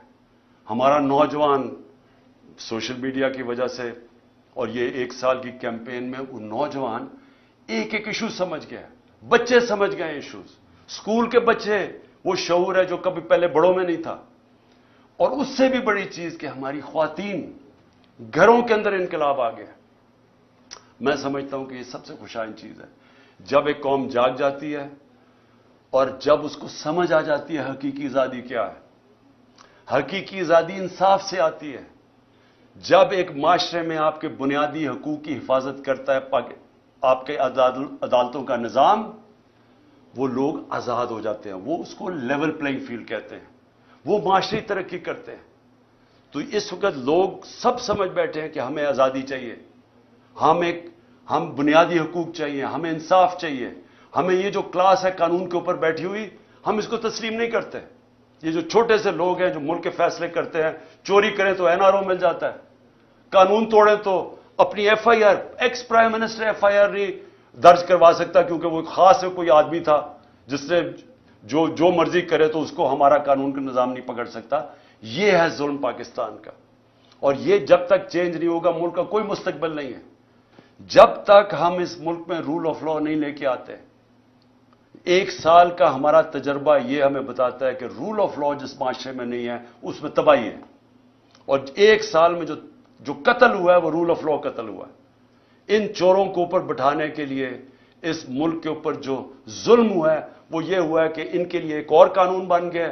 ہمارا نوجوان سوشل میڈیا کی وجہ سے اور یہ 1 سال کی کیمپین میں وہ نوجوان ایک ایشو سمجھ گیا, بچے سمجھ گئے ایشوز, اسکول کے بچے, وہ شعور ہے جو کبھی پہلے بڑوں میں نہیں تھا. اور اس سے بھی بڑی چیز کہ ہماری خواتین گھروں کے اندر انقلاب آ گیا. میں سمجھتا ہوں کہ یہ سب سے خوشائن چیز ہے جب ایک قوم جاگ جاتی ہے اور جب اس کو سمجھ آ جاتی ہے حقیقی آزادی کیا ہے. حقیقی آزادی انصاف سے آتی ہے. جب ایک معاشرے میں آپ کے بنیادی حقوق کی حفاظت کرتا ہے آپ کے عدالتوں کا نظام, وہ لوگ آزاد ہو جاتے ہیں. وہ اس کو لیول پلینگ فیلڈ کہتے ہیں. وہ معاشری ترقی کرتے ہیں. تو اس وقت لوگ سب سمجھ بیٹھے ہیں کہ ہمیں آزادی چاہیے, ہم بنیادی حقوق چاہیے, ہمیں انصاف چاہیے. ہمیں یہ جو کلاس ہے قانون کے اوپر بیٹھی ہوئی ہم اس کو تسلیم نہیں کرتے. یہ جو چھوٹے سے لوگ ہیں جو ملک کے فیصلے کرتے ہیں, چوری کریں تو NRO مل جاتا ہے, قانون توڑیں تو اپنی FIR, ex prime minister FIR نہیں درج کروا سکتا کیونکہ وہ خاص کوئی آدمی تھا جس نے جو مرضی کرے تو اس کو ہمارا قانون کا نظام نہیں پکڑ سکتا. یہ ہے ظلم پاکستان کا, اور یہ جب تک چینج نہیں ہوگا ملک کا کوئی مستقبل نہیں ہے. جب تک ہم اس ملک میں رول آف لا نہیں لے کے آتے. 1 سال کا ہمارا تجربہ یہ ہمیں بتاتا ہے کہ رول آف لا جس معاشرے میں نہیں ہے اس میں تباہی ہے. اور 1 سال میں جو قتل ہوا ہے وہ رول آف لا قتل ہوا ہے. ان چوروں کو اوپر بٹھانے کے لیے اس ملک کے اوپر جو ظلم ہوا ہے وہ یہ ہوا ہے کہ ان کے لیے ایک اور قانون بن گیا,